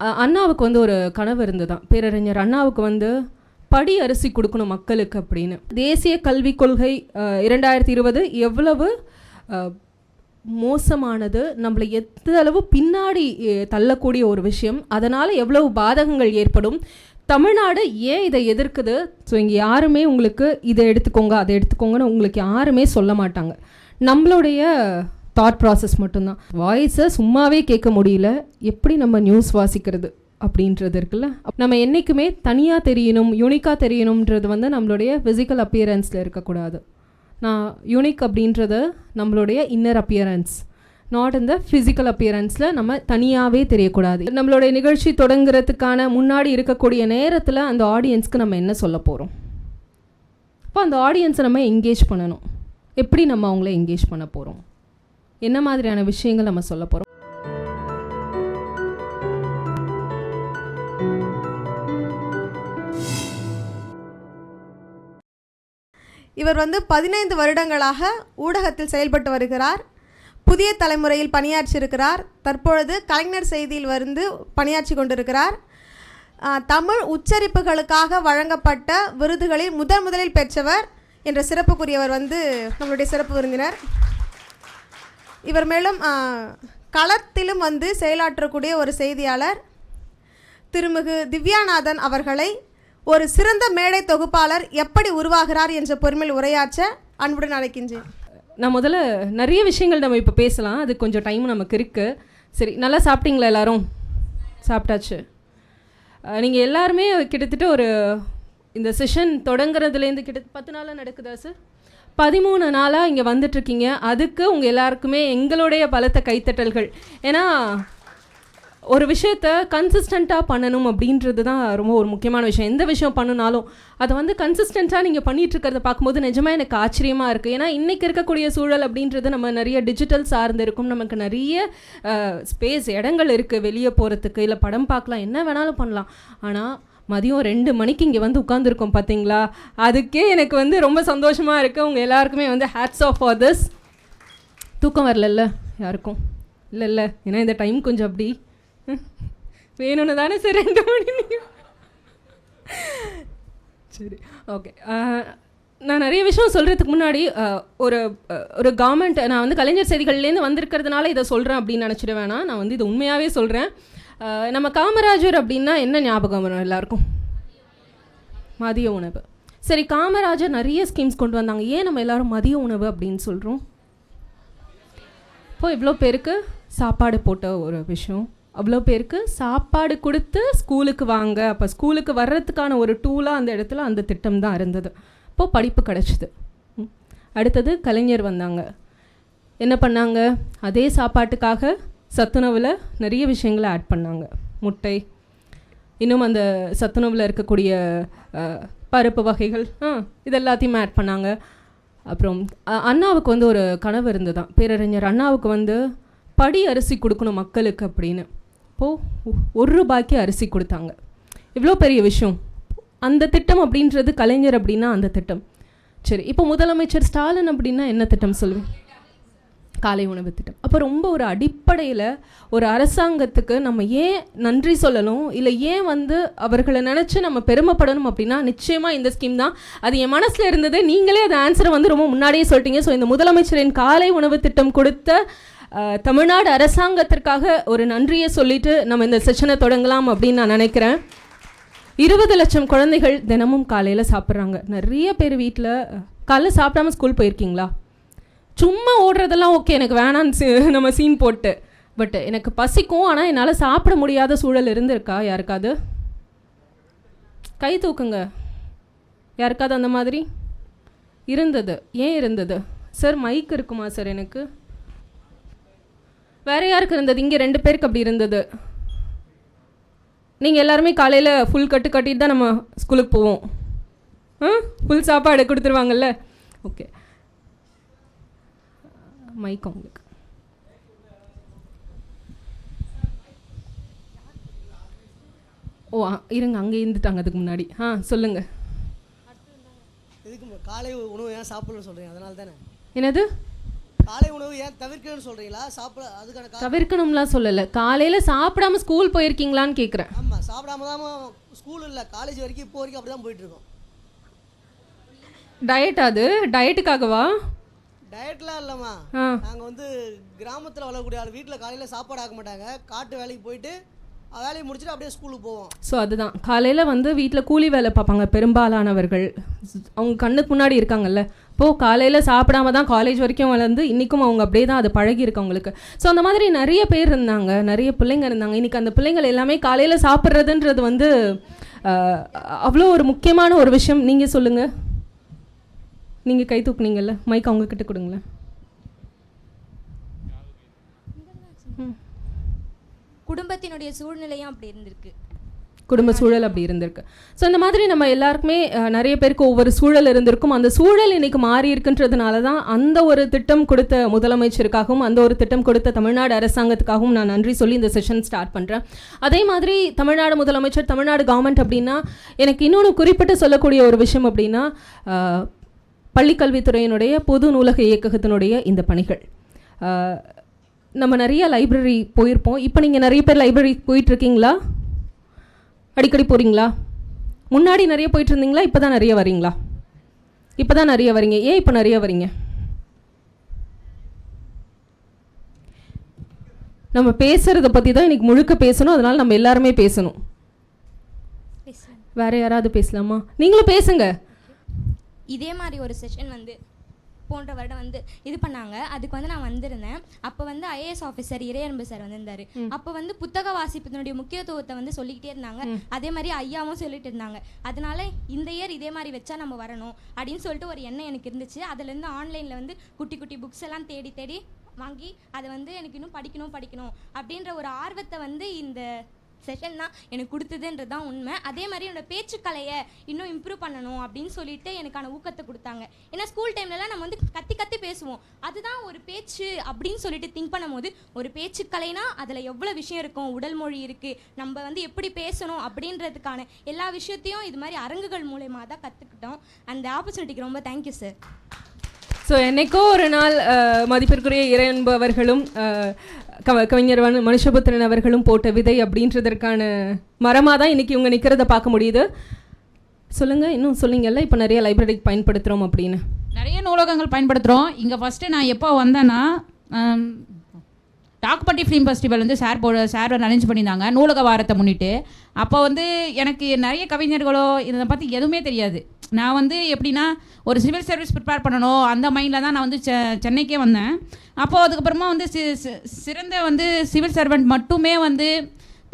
அண்ணாவுக்கு வந்து ஒரு கனவு இருந்துதான். பேரறிஞர் அண்ணாவுக்கு வந்து படி அரிசி கொடுக்கணும் மக்களுக்கு அப்படின்னு. தேசிய கல்விக் கொள்கை 2020 எவ்வளவு மோசமானது, நம்மளை எந்த அளவு பின்னாடி தள்ளக்கூடிய ஒரு விஷயம், அதனால் எவ்வளவு பாதகங்கள் ஏற்படும், தமிழ்நாடு ஏன் இதை எதிர்க்குது. ஸோ இங்கே யாருமே உங்களுக்கு இதை எடுத்துக்கோங்க அதை எடுத்துக்கோங்கன்னு உங்களுக்கு யாருமே சொல்ல மாட்டாங்க. நம்மளுடைய தாட் ப்ராசஸ் மட்டும்தான். வாய்ஸை சும்மாவே கேட்க முடியல, எப்படி நம்ம நியூஸ் வாசிக்கிறது அப்படின்றது இருக்குல்ல. நம்ம என்றைக்குமே தனியாக தெரியணும், யூனிக்காக தெரியணுன்றது வந்து நம்மளுடைய ஃபிசிக்கல் அப்பியரன்ஸில் இருக்கக்கூடாது. நான் யூனிக் அப்படின்றது நம்மளுடைய இன்னர் அப்பியரன்ஸ், நாட் இந்த ஃபிசிக்கல் அப்பியரன்ஸில் நம்ம தனியாகவே தெரியக்கூடாது. நம்மளுடைய நிகழ்ச்சி தொடங்குறதுக்கான முன்னாடி இருக்கக்கூடிய நேரத்தில் அந்த ஆடியன்ஸ்க்கு நம்ம என்ன சொல்ல போகிறோம், அப்போ அந்த ஆடியன்ஸை நம்ம என்கேஜ் பண்ணணும். எப்படி நம்ம அவங்கள என்கேஜ் பண்ண போகிறோம், என்ன மாதிரியான விஷயங்கள் நம்ம சொல்ல போகிறோம். இவர் வந்து 15 வருடங்களாக ஊடகத்தில் செயல்பட்டு வருகிறார். புதிய தலைமுறையில் பணியாற்றியிருக்கிறார். தற்பொழுது கலைஞர் செய்தியில் வந்து பணியாற்றி கொண்டிருக்கிறார். தமிழ் உச்சரிப்புகளுக்காக வழங்கப்பட்ட விருதுகளில் முதலில் பெற்றவர் என்ற சிறப்புக்குரியவர் வந்து நம்மளுடைய சிறப்பு விருந்தினர். இவர் மேலும் களத்திலும் வந்து செயலாற்றக்கூடிய ஒரு செய்தியாளர். திருமிகு திவ்யாநாதன் அவர்களை ஒரு சிறந்த மேடை தொகுப்பாளர் எப்படி உருவாகிறார் என்ற பொறுமையில் உரையாற்ற அன்புடன் அழைக்கின்றேன். நான் முதல்ல நிறைய விஷயங்கள் நம்ம இப்போ பேசலாம், அது கொஞ்சம் டைம் நமக்கு இருக்குது. சரி, நல்லா சாப்பிட்டீங்களா? எல்லோரும் சாப்பிட்டாச்சு. நீங்கள் எல்லாருமே கிட்டத்தட்ட ஒரு இந்த செஷன் தொடங்குறதுலேருந்து கிட்ட 10 நாளாக நடக்குதா சார்? 13 நாளாக இங்கே வந்துட்ருக்கீங்க. அதுக்கு உங்கள் எல்லாருக்குமே எங்களுடைய பலத்த கைத்தட்டல்கள். ஏன்னா ஒரு விஷயத்தை கன்சிஸ்டண்ட்டாக பண்ணணும் அப்படின்றது தான் ரொம்ப ஒரு முக்கியமான விஷயம். எந்த விஷயம் பண்ணினாலும் அதை வந்து கன்சிஸ்டண்ட்டாக நீங்கள் பண்ணிகிட்ருக்கிறத பார்க்கும்போது நிஜமாக எனக்கு ஆச்சரியமாக இருக்குது. ஏன்னா இன்றைக்கி இருக்கக்கூடிய சூழல் அப்படின்றது நம்ம நிறைய டிஜிட்டல் சார்ந்து இருக்கும், நமக்கு நிறைய ஸ்பேஸ் இடங்கள் இருக்குது வெளியே போகிறதுக்கு, இல்லை படம் பார்க்கலாம், என்ன வேணாலும் பண்ணலாம். ஆனால் மதியம் 2 மணிக்கு இங்கே வந்து உட்காந்துருக்கோம் பார்த்தீங்களா, அதுக்கே எனக்கு வந்து ரொம்ப சந்தோஷமாக இருக்குது. உங்கள் எல்லாருக்குமே வந்து ஹேட்ஸ் ஆஃப் ஃபார் திஸ். தூக்கம் வரல யாருக்கும்? இல்லை, ஏன்னா இந்த டைம் கொஞ்சம் அப்படி வேணும்னு தானே சார் 2 மணி. சரி, ஓகே. நான் நிறைய விஷயம் சொல்கிறதுக்கு முன்னாடி ஒரு கவர்மெண்ட், நான் வந்து கலைஞர் செய்திகள்லேருந்து வந்திருக்கிறதுனால இதை சொல்கிறேன் அப்படின்னு நினச்சிட வேணாம். நான் வந்து இது உண்மையாகவே சொல்கிறேன். நம்ம காமராஜர் அப்படின்னா என்ன ஞாபகம் வரும் எல்லாருக்கும்? மதிய உணவு. சரி, காமராஜர் நிறைய ஸ்கீம்ஸ் கொண்டு வந்தாங்க. ஏன் நம்ம எல்லோரும் மதிய உணவு அப்படின்னு சொல்கிறோம்? இப்போ இவ்வளோ பேருக்கு சாப்பாடு போட்ட ஒரு விஷயம், அவ்வளோ பேருக்கு சாப்பாடு கொடுத்து ஸ்கூலுக்கு வாங்க, அப்போ ஸ்கூலுக்கு வர்றதுக்கான ஒரு டூலாக அந்த இடத்துல அந்த திட்டம் தான் இருந்தது. இப்போது படிப்பு கிடச்சிது. அடுத்தது கலைஞர் வந்தாங்க, என்ன பண்ணாங்க? அதே சாப்பாட்டுக்காக சத்துணவில் நிறைய விஷயங்களை ஆட் பண்ணாங்க. முட்டை, இன்னும் அந்த சத்துணவில் இருக்கக்கூடிய பருப்பு வகைகள், இது எல்லாத்தையுமே ஆட் பண்ணாங்க. அப்புறம் அண்ணாவுக்கு வந்து ஒரு கனவு இருந்துதான். பேரறிஞர் அண்ணாவுக்கு வந்து படி அரிசி கொடுக்கணும் மக்களுக்கு அப்படின்னு. இப்போது 1 ரூபாய்க்கு அரிசி கொடுத்தாங்க. இவ்வளோ பெரிய விஷயம். அந்த திட்டம் அப்படின்றது கலைஞர் அப்படின்னா அந்த திட்டம். சரி, இப்போ முதலமைச்சர் ஸ்டாலின் அப்படின்னா என்ன திட்டம் சொல்லுவேன்? காலை உணவு திட்டம். அப்போ ரொம்ப ஒரு அடிப்படையில் ஒரு அரசாங்கத்துக்கு நம்ம ஏன் நன்றி சொல்லணும், இல்லை ஏன் வந்து அவர்களை நினச்சி நம்ம பெருமைப்படணும் அப்படின்னா நிச்சயமாக இந்த ஸ்கீம் தான். அது என் மனசில் இருந்தது. நீங்களே அந்த ஆன்சரை வந்து ரொம்ப முன்னாடியே சொல்லிட்டீங்க. ஸோ இந்த முதலமைச்சரின் காலை உணவு திட்டம் கொடுத்த தமிழ்நாடு அரசாங்கத்திற்காக ஒரு நன்றியை சொல்லிட்டு நம்ம இந்த செஷனை தொடங்கலாம் அப்படின்னு நான் நினைக்கிறேன். 20 லட்சம் குழந்தைகள் தினமும் காலையில் சாப்பிட்றாங்க. நிறைய பேர் வீட்டில் காலைல சாப்பிடாம ஸ்கூல் போயிருக்கீங்களா? சும்மா ஓடுறதெல்லாம் ஓகே, எனக்கு வேணான்னு நம்ம சீன் போட்டு, பட் எனக்கு பசிக்கும் ஆனால் என்னால் சாப்பிட முடியாத சூழல் இருந்திருக்கா யாருக்காவது? கை தூக்குங்க. யாருக்காவது அந்த மாதிரி இருந்தது? ஏன் இருந்தது சார்? மைக் இருக்குமா சார்? எனக்கு வேறு யாருக்கு இருந்தது? இங்கே 2 பேருக்கு அப்படி இருந்தது. நீங்கள் எல்லாருமே காலையில் ஃபுல் கட்டிட்டு தான் நம்ம ஸ்கூலுக்கு போவோம். ஃபுல் சாப்பாடு கொடுத்துருவாங்கல்ல. ஓகே, மைக் உங்களுக்கு. ஓ இருங்க, அங்கே இருந்துட்டாங்க அதுக்கு முன்னாடி. சொல்லுங்கள். இதுக்கு காலை உணவு ஏன் சாப்பிடணும்னு சொல்கிறீங்க? அதனால தானே. என்னது காலை உணவு ஏன் தவிர்க்கணும்னு சொல்கிறீங்களா? அதுக்கான தவிர்க்கணும்லாம் சொல்லலை, காலையில் சாப்பிடாம ஸ்கூல் போயிருக்கீங்களான்னு கேட்குறேன். ஆமாம், சாப்பிடாம தான் ஸ்கூல் இல்லை காலேஜ் வரைக்கும் இப்போ வரைக்கும் அப்படி தான் போயிட்டுருக்கோம். டயட் அது டயட்டுக்காகவா? டயட்லாம் இல்லைம்மா, நாங்கள் வந்து கிராமத்தில் வளரக்கூடிய ஆள், வீட்டில் காலையில் சாப்பாடு ஆக்க மாட்டாங்க, காட்டு வேலைக்கு போயிட்டு வேலையை முடிச்சுட்டு அப்படியே ஸ்கூலுக்கு போவோம். ஸோ அதுதான் காலையில் வந்து வீட்டில் கூலி வேலை பார்ப்பாங்க பெரும்பாலானவர்கள், அவங்க கண்ணுக்கு முன்னாடி இருக்காங்கல்ல. இப்போது காலையில் சாப்பிடாம தான் காலேஜ் வரைக்கும் வளர்ந்து இன்றைக்கும் அவங்க அப்படியே தான் அது பழகிருக்கு அவங்களுக்கு. ஸோ அந்த மாதிரி நிறைய பேர் இருந்தாங்க, நிறைய பிள்ளைங்க இருந்தாங்க. இன்றைக்கி அந்த பிள்ளைங்கள் எல்லாமே காலையில் சாப்பிட்றதுன்றது வந்து அவ்வளோ ஒரு முக்கியமான ஒரு விஷயம். நீங்கள் சொல்லுங்கள், நீங்கள் கை தூக்குனீங்கல்ல, மைக் அவங்கக்கிட்ட கொடுங்களேன். குடும்பத்தினுடைய சூழ்நிலையும் அப்படி இருந்திருக்கு, குடும்ப சூழல் அப்படி இருந்திருக்கு. ஸோ இந்த மாதிரி நம்ம எல்லாருக்குமே நிறைய பேருக்கு ஒவ்வொரு சூழல் இருந்திருக்கும். அந்த சூழல் இன்னைக்கு மாறி இருக்குன்றதுனால தான் அந்த ஒரு திட்டம் கொடுத்த முதலமைச்சருக்காகவும் அந்த ஒரு திட்டம் கொடுத்த தமிழ்நாடு அரசாங்கத்துக்காகவும் நான் நன்றி சொல்லி இந்த செஷன் ஸ்டார்ட் பண்ணுறேன். அதே மாதிரி தமிழ்நாடு முதலமைச்சர், தமிழ்நாடு கவர்மெண்ட் அப்படின்னா எனக்கு இன்னொன்று குறிப்பிட்டு சொல்லக்கூடிய ஒரு விஷயம் அப்படின்னா பள்ளிக்கல்வித்துறையினுடைய பொது நூலக இயக்ககத்தினுடைய இந்த பணிகள். நம்ம நிறைய லைப்ரரி போயிருப்போம். இப்போ நீங்கள் நிறைய பேர் லைப்ரரி போயிட்டுருக்கீங்களா? அடிக்கடி போகிறீங்களா? முன்னாடி நிறைய போயிட்டு இருந்தீங்களா? இப்போ தான் நிறைய வரீங்களா? இப்போ தான் நிறைய வரீங்க. ஏன் இப்போ நிறைய வரீங்க? நம்ம பேசுகிறத பற்றி தான் இன்றைக்கி முழுக்க பேசணும், அதனால் நம்ம எல்லாருமே பேசணும். வேறு யாராவது பேசலாமா? நீங்களும் பேசுங்க. இதே மாதிரி ஒரு செஷன் வந்து போன்ற வருடம் வந்து இது பண்ணாங்க. அதுக்கு வந்து நான் வந்திருந்தேன். அப்போ வந்து ஐஏஎஸ் ஆஃபீஸர் இறையன்பு சார் வந்திருந்தாரு. அப்போ வந்து புத்தக வாசிப்பதனுடைய முக்கியத்துவத்தை வந்து சொல்லிக்கிட்டே இருந்தாங்க. அதே மாதிரி ஐயாவும் சொல்லிட்டு இருந்தாங்க. அதனால இந்த இயர் இதே மாதிரி வச்சா நம்ம வரணும் அப்படின்னு சொல்லிட்டு ஒரு எண்ணம் எனக்கு இருந்துச்சு. அதுலேருந்து ஆன்லைனில் வந்து குட்டி குட்டி புக்ஸ் எல்லாம் தேடி தேடி வாங்கி அதை வந்து எனக்கு இன்னும் படிக்கணும் அப்படின்ற ஒரு ஆர்வத்தை வந்து இந்த செஷன் தான் எனக்கு கொடுத்ததுன்றது தான் உண்மை. அதே மாதிரி என்னோடய பேச்சுக்கலையை இன்னும் இம்ப்ரூவ் பண்ணணும் அப்படின்னு சொல்லிட்டு எனக்கான ஊக்கத்தை கொடுத்தாங்க. ஏன்னா ஸ்கூல் டைம்லலாம் நம்ம வந்து கத்தி பேசுவோம், அதுதான் ஒரு பேச்சு அப்படின்னு சொல்லிட்டு திங்க் பண்ணும்போது ஒரு பேச்சுக்கலைனா அதில் எவ்வளோ விஷயம் இருக்கும், உடல் மொழி இருக்குது, நம்ம வந்து எப்படி பேசணும் அப்படின்றதுக்கான எல்லா விஷயத்தையும் இது மாதிரி அரங்குகள் மூலயமா தான் கற்றுக்கிட்டோம். அந்த ஆப்பர்ச்சுனிட்டிக்கு ரொம்ப தேங்க்யூ சார். ஸோ என்னைக்கோ ஒரு நாள் மதிப்பிற்குரிய இறையன்பு அவர்களும் கவிஞர் மனுஷபுத்திரன் அவர்களும் போட்ட விதை அப்படின்றதற்கான மரமாக தான் இன்றைக்கி இவங்க நிற்கிறத பார்க்க முடியுது. சொல்லுங்கள், இன்னும் சொல்லிங்கல்ல இப்போ நிறைய லைப்ரரிக்கு பயன்படுத்துகிறோம் அப்படின்னு. நிறைய நூலகங்கள் பயன்படுத்துகிறோம். இங்கே ஃபஸ்ட்டு நான் எப்போ வந்தேன்னா டாக்குப்பட்டி ஃபிலிம் ஃபெஸ்டிவல் வந்து சார் அரேஞ்ச் பண்ணியிருந்தாங்க நூலக வாரத்தை முன்னிட்டு. அப்போ வந்து எனக்கு நிறைய கவிஞர்களோ இதை பற்றி எதுவுமே தெரியாது. நான் வந்து எப்படின்னா ஒரு சிவில் சர்வீஸ் ப்ரிப்பேர் பண்ணணும் அந்த மைண்டில் தான் நான் வந்து சென்னைக்கே வந்தேன். அப்போது அதுக்கப்புறமா வந்து சிறந்த வந்து சிவில் சர்வெண்ட் மட்டுமே வந்து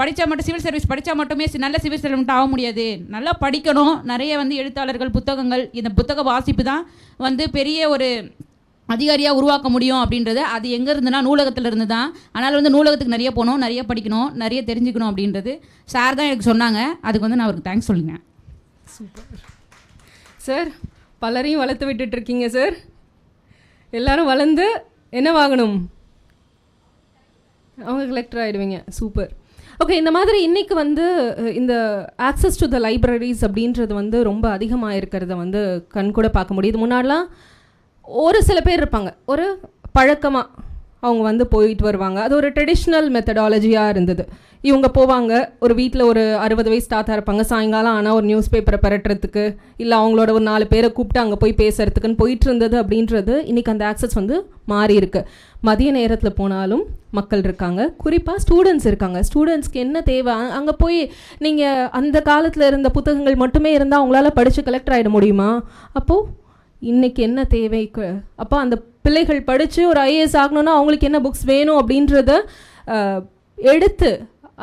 படித்தா மட்டும் சிவில் சர்வீஸ் படித்தா மட்டுமே நல்ல சிவில் சர்வெண்ட் ஆக முடியாது, நல்லா படிக்கணும். நிறைய வந்து எழுத்தாளர்கள், புத்தகங்கள், இந்த புத்தக வாசிப்பு தான் வந்து பெரிய ஒரு அதிகாரியாக உருவாக்க முடியும் அப்படின்றது. அது எங்கே இருந்துன்னா நூலகத்தில் இருந்து தான். அதனால் வந்து நூலகத்துக்கு நிறைய போகணும், நிறைய படிக்கணும், நிறைய தெரிஞ்சுக்கணும் அப்படின்றது சார் தான் எனக்கு சொன்னாங்க. அதுக்கு வந்து நான் அவருக்கு தேங்க்ஸ் சொல்லுங்க. சூப்பர் சார், பலரையும் வளர்த்து விட்டுட்ருக்கீங்க சார். எல்லோரும் வளர்ந்து என்ன வாங்கணும்? அவங்க கலெக்டர் ஆகிடுவீங்க. சூப்பர். ஓகே, இந்த மாதிரி இன்றைக்கி வந்து இந்த ஆக்சஸ் டு த லைப்ரரிஸ் அப்படின்றது வந்து ரொம்ப அதிகமாக இருக்கிறத வந்து கண் கூட பார்க்க முடியுது. முன்னாடிலாம் ஒரு சில பேர் இருப்பாங்க, ஒரு பழக்கமாக அவங்க வந்து போயிட்டு வருவாங்க. அது ஒரு ட்ரெடிஷ்னல் மெத்தடாலஜியாக இருந்தது. இவங்க போவாங்க, ஒரு வீட்டில் ஒரு 60 வயசு தாத்தா இருப்பாங்க, சாயங்காலம் ஆனால் ஒரு நியூஸ் பேப்பரை பரட்டுறதுக்கு இல்லை அவங்களோட ஒரு 4 பேரை கூப்பிட்டு அங்கே போய் பேசுகிறதுக்குன்னு போயிட்டு இருந்தது. அப்படின்றது இன்றைக்கி அந்த ஆக்சஸ் வந்து மாறி இருக்கு. மதிய நேரத்தில் போனாலும் மக்கள் இருக்காங்க, குறிப்பாக ஸ்டூடெண்ட்ஸ் இருக்காங்க. ஸ்டூடெண்ட்ஸ்க்கு என்ன தேவை? அங்கே போய் நீங்கள் அந்த காலத்தில் இருந்த புத்தகங்கள் மட்டுமே இருந்தால் அவங்களால படித்து கலெக்டர் ஆகிட முடியுமா? அப்போது இன்றைக்கி என்ன தேவை? அப்போ அந்த பிள்ளைகள் படித்து ஒரு ஐஏஎஸ் ஆகணுன்னா அவங்களுக்கு என்ன புக்ஸ் வேணும் அப்படின்றத எடுத்து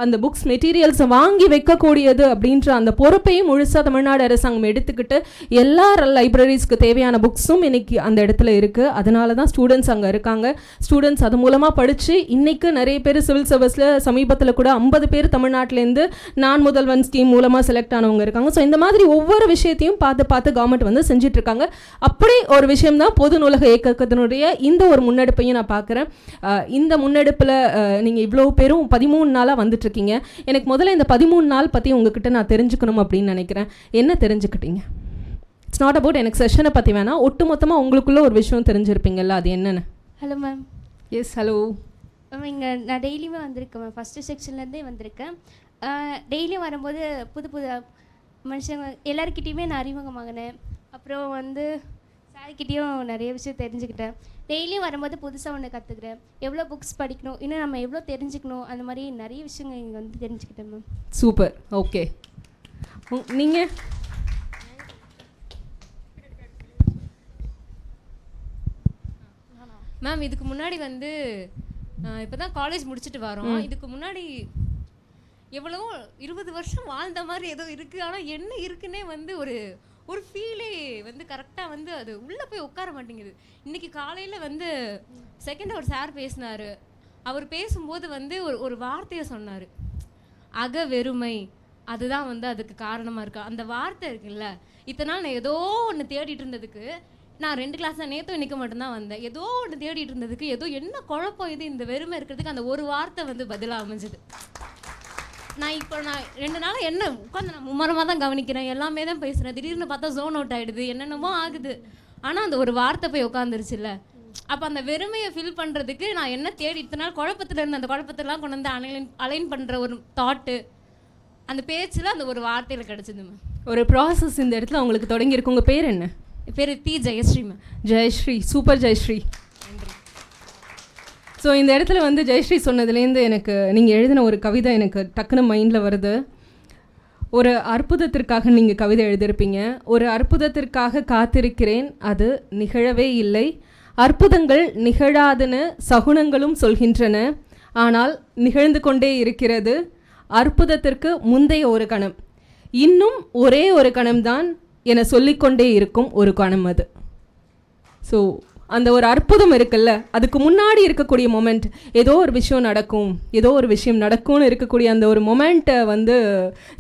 அந்த புக்ஸ் மெட்டீரியல்ஸை வாங்கி வைக்கக்கூடியது அப்படின்ற அந்த பொறுப்பையும் முழுசாக தமிழ்நாடு அரசாங்கம் எடுத்துக்கிட்டு எல்லா லைப்ரரிஸ்க்கு தேவையான புக்ஸும் இன்றைக்கி அந்த இடத்துல இருக்குது. அதனால தான் ஸ்டூடெண்ட்ஸ் அங்கே இருக்காங்க. ஸ்டூடெண்ட்ஸ் அது மூலமாக படித்து இன்றைக்கு நிறைய பேர் சிவில் சர்வீஸில் சமீபத்தில் கூட 50 பேர் தமிழ்நாட்டிலேருந்து நான் முதல்வன் ஸ்கீம் மூலமாக செலக்ட் ஆனவங்க இருக்காங்க. ஸோ இந்த மாதிரி ஒவ்வொரு விஷயத்தையும் பார்த்து கவர்மெண்ட் வந்து செஞ்சிட்ருக்காங்க. அப்படி ஒரு விஷயம்தான் பொது நூலக இயக்கத்தினுடைய இந்த ஒரு முன்னெடுப்பையும் நான் பார்க்குறேன். இந்த முன்னெடுப்பில் நீங்கள் இவ்வளோ பேரும் 13 நாளாக வந்துட்டு இருக்கீங்க. எனக்கு முதல்ல இந்த 13 நாள் பற்றி உங்ககிட்ட நான் தெரிஞ்சுக்கணும் அப்படின்னு நினைக்கிறேன். என்ன தெரிஞ்சுக்கிட்டீங்க? இட்ஸ் நாட் அபவுட் எனக்கு செஷனை பற்றி வேணாம், ஒட்டு மொத்தமாக உங்களுக்குள்ள ஒரு விஷயம் தெரிஞ்சிருப்பீங்கல்ல, அது என்னென்னு? Hello ma'am. Yes hello ma'am இங்கே நான் டெய்லியுமே வந்திருக்கேன் மேம். ஃபஸ்ட்டு செக்ஷன்லேருந்தே வந்திருக்கேன். டெய்லியும் வரும்போது புது புது மனுஷங்க எல்லாருக்கிட்டேயுமே நான் அறிமுகமாகினேன். அப்புறம் வந்து சார்கிட்டேயும் நிறைய விஷயம் தெரிஞ்சுக்கிட்டேன். டெய்லியும் வரும்போது புதுசாக ஒன்று கற்றுக்குறேன். எவ்வளோ புக்ஸ் படிக்கணும், இன்னும் நம்ம எவ்வளோ தெரிஞ்சுக்கணும், அந்த மாதிரி நிறைய விஷயங்கள் இங்கே வந்து தெரிஞ்சுக்கிட்டேன் மேம். சூப்பர். ஓகே, நீங்கள்? மேம் இதுக்கு முன்னாடி வந்து இப்போ தான் காலேஜ் முடிச்சுட்டு வரோம். இதுக்கு முன்னாடி எவ்வளவோ 20 வருஷம் வாழ்ந்த மாதிரி ஏதோ இருக்குது. ஆனால் என்ன இருக்குன்னே வந்து ஒரு ஃபீலே வந்து கரெக்டாக வந்து அது உள்ளே போய் உட்கார மாட்டேங்குது. இன்றைக்கி காலையில் வந்து செகண்ட் அவர் சார் பேசினார். அவர் பேசும்போது வந்து ஒரு வார்த்தையை சொன்னார், அக வெறுமை. அதுதான் வந்து அதுக்கு காரணமாக இருக்கா. அந்த வார்த்தை இருக்குல்ல, இத்தனை நாள் நான் ஏதோ ஒன்று தேடிட்டு இருந்ததுக்கு, நான் 2 கிளாஸ் தான் நேற்றும் இன்றைக்கி மட்டும்தான் வந்தேன். ஏதோ ஒன்று தேடிட்டு இருந்ததுக்கு ஏதோ என்ன குழப்பம் இது இந்த வெறுமை இருக்கிறதுக்கு அந்த ஒரு வார்த்தை வந்து பதிலாக அமைஞ்சது. நான் 2 நாள் என்ன உட்காந்து நான் மும்மரமாக தான் கவனிக்கிறேன், எல்லாமே தான் பேசுகிறேன். திடீர்னு பார்த்தா ஜோன் அவுட் ஆகிடுது, என்னென்னமோ ஆகுது. ஆனால் அந்த ஒரு வார்த்தை போய் உட்காந்துருச்சுல்ல. அப்போ அந்த வெறுமையை ஃபில் பண்ணுறதுக்கு நான் என்ன தேடி இத்தனை நாள் குழப்பத்தில் இருந்து அந்த குழப்பத்தெல்லாம் கொண்டு வந்து அலைன் பண்ணுற ஒரு தாட்டு அந்த பேச்சில் அந்த ஒரு வார்த்தையில் கிடச்சிது மேம். ஒரு ப்ராசஸ் இந்த இடத்துல உங்களுக்கு தொடங்கியிருக்கு. உங்கள் பேர் என்ன? பேர் T Jayashree ma'am. Jayashree, super Jayashree. So இந்த இடத்துல வந்து ஜெயஸ்ரீ சொன்னதுலேருந்து எனக்கு நீங்கள் எழுதின ஒரு கவிதை எனக்கு டக்குன்னு மைண்டில் வருது. ஒரு அற்புதத்திற்காக நீங்கள் கவிதை எழுதியிருப்பீங்க. ஒரு அற்புதத்திற்காக காத்திருக்கிறேன், அது நிகழவே இல்லை. அற்புதங்கள் நிகழாதுன்னு சகுனங்களும் சொல்கின்றன, ஆனால் நிகழ்ந்து கொண்டே இருக்கிறது. அற்புதத்திற்கு முந்தைய ஒரு கணம், இன்னும் ஒரே ஒரு கணம்தான் என சொல்லிக்கொண்டே இருக்கும் ஒரு கணம் அது. ஸோ அந்த ஒரு அற்புதம் இருக்குல்ல, அதுக்கு முன்னாடி இருக்கக்கூடிய மொமெண்ட், ஏதோ ஒரு விஷயம் நடக்கும், ஏதோ ஒரு விஷயம் நடக்கும்னு இருக்கக்கூடிய அந்த ஒரு மொமெண்ட்டை வந்து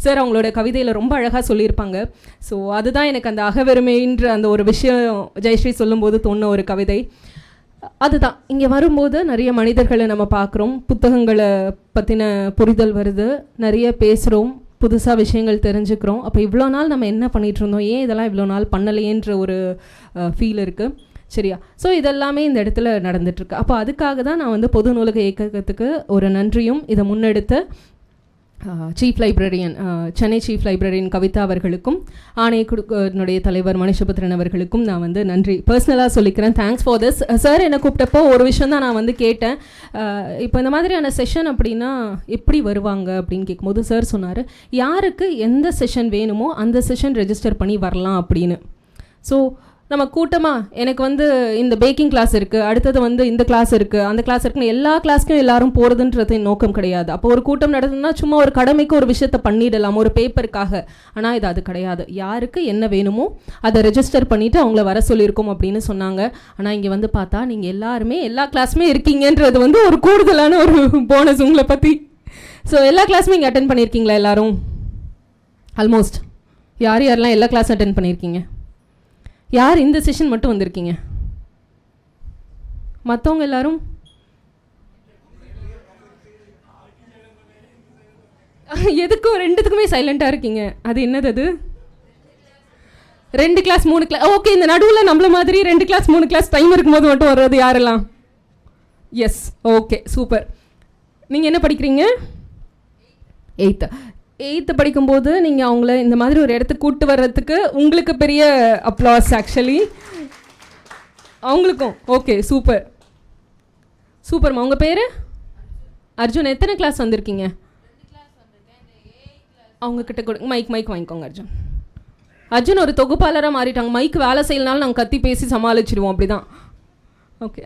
சார் அவங்களோட கவிதையில் ரொம்ப அழகாக சொல்லியிருப்பாங்க. ஸோ அதுதான் எனக்கு அந்த அகவெருமைன்ற அந்த ஒரு விஷயம் ஜெயஸ்ரீ சொல்லும்போது தோணுன ஒரு கவிதை. அதுதான் இங்கே வரும்போது நிறைய மனிதர்களை நம்ம பார்க்குறோம், புத்தகங்களை பற்றின புரிதல் வருது, நிறைய பேசுகிறோம், புதுசாக விஷயங்கள் தெரிஞ்சுக்கிறோம். அப்போ இவ்வளோ நாள் நம்ம என்ன பண்ணிகிட்டு இருந்தோம், ஏன் இதெல்லாம் இவ்வளோ நாள் பண்ணலையேன்ற ஒரு ஃபீல் இருக்குது. சரியா? ஸோ இதெல்லாமே இந்த இடத்துல நடந்துகிட்ருக்கு. அப்போ அதுக்காக தான் நான் வந்து பொது நூலக இயக்கத்துக்கு ஒரு நன்றியும், இதை முன்னெடுத்த chief librarian Chennai chief librarian Kavitha அவர்களுக்கும், ஆணையக்குழுனுடைய தலைவர் மணிஷபத்ரன் அவர்களுக்கும் நான் வந்து நன்றி பர்சனலாக சொல்லிக்கிறேன். Thanks for this. சார் என்னை கூப்பிட்டப்போ ஒரு விஷயம் தான் நான் வந்து கேட்டேன். இப்போ இந்த மாதிரியான செஷன் அப்படின்னா எப்படி வருவாங்க அப்படின்னு கேட்கும்போது சார் சொன்னார், யாருக்கு எந்த செஷன் வேணுமோ அந்த செஷன் ரெஜிஸ்டர் பண்ணி வரலாம் அப்படின்னு. ஸோ நம்ம கூட்டமாக எனக்கு வந்து இந்த பேக்கிங் கிளாஸ் இருக்குது, அடுத்தது வந்து இந்த கிளாஸ் இருக்குது, அந்த கிளாஸ் இருக்குன்னு எல்லா கிளாஸ்க்கும் எல்லாரும் போகிறதுன்றது நோக்கம் கிடையாது. அப்போ ஒரு கூட்டம் நடந்ததுன்னா சும்மா ஒரு கடமைக்கு ஒரு விஷயத்தை பண்ணிடலாம் ஒரு பேப்பருக்காக. ஆனால் இது அது கிடையாது. யாருக்கு என்ன வேணுமோ அதை ரெஜிஸ்டர் பண்ணிவிட்டு அவங்கள வர சொல்லியிருக்கோம் அப்படின்னு சொன்னாங்க. ஆனால் இங்கே வந்து பார்த்தா நீங்கள் எல்லாருமே எல்லா கிளாஸுமே இருக்கீங்கன்றது வந்து ஒரு கூடுதலான ஒரு போனஸ் உங்களை பற்றி. ஸோ எல்லா கிளாஸுமே இங்கே அட்டென்ட் பண்ணியிருக்கீங்களா எல்லாரும்? ஆல்மோஸ்ட். யாரெல்லாம் எல்லா கிளாஸும் அட்டென்ட் பண்ணியிருக்கீங்க? யார் இந்த செஷன் மட்டும் வந்திருக்கீங்க? மற்றவங்க எல்லாரும் எதுக்கும் ரெண்டுத்துக்குமே சைலண்ட்டாக இருக்கீங்க. அது என்னது? அது 2 கிளாஸ் 3 கிளாஸ். ஓகே, இந்த நடுவில் நம்மள மாதிரி 2 கிளாஸ் 3 கிளாஸ் டைம் இருக்கும்போது மட்டும் வர்றது யாரெல்லாம்? Yes, okay, super. நீங்கள் என்ன படிக்கிறீங்க? 8th படிக்கும்போது நீங்கள் அவங்கள இந்த மாதிரி ஒரு இடத்துக்கு கூப்பிட்டு வர்றதுக்கு உங்களுக்கு பெரிய அப்ளாஸ். ஆக்சுவலி அவங்களுக்கும் ஓகே, சூப்பர் சூப்பர்மா. உங்கள் பேர்? அர்ஜுன். எத்தனை கிளாஸ் வந்திருக்கீங்க? அவங்கக்கிட்ட கூட மைக் வாங்கிக்கோங்க. அர்ஜுன் ஒரு தொகுப்பாளராக மாறிட்டாங்க. மைக் வேலை செய்யலனாலும் நாங்கள் கத்தி பேசி சமாளிச்சிடுவோம், அப்படி தான். ஓகே.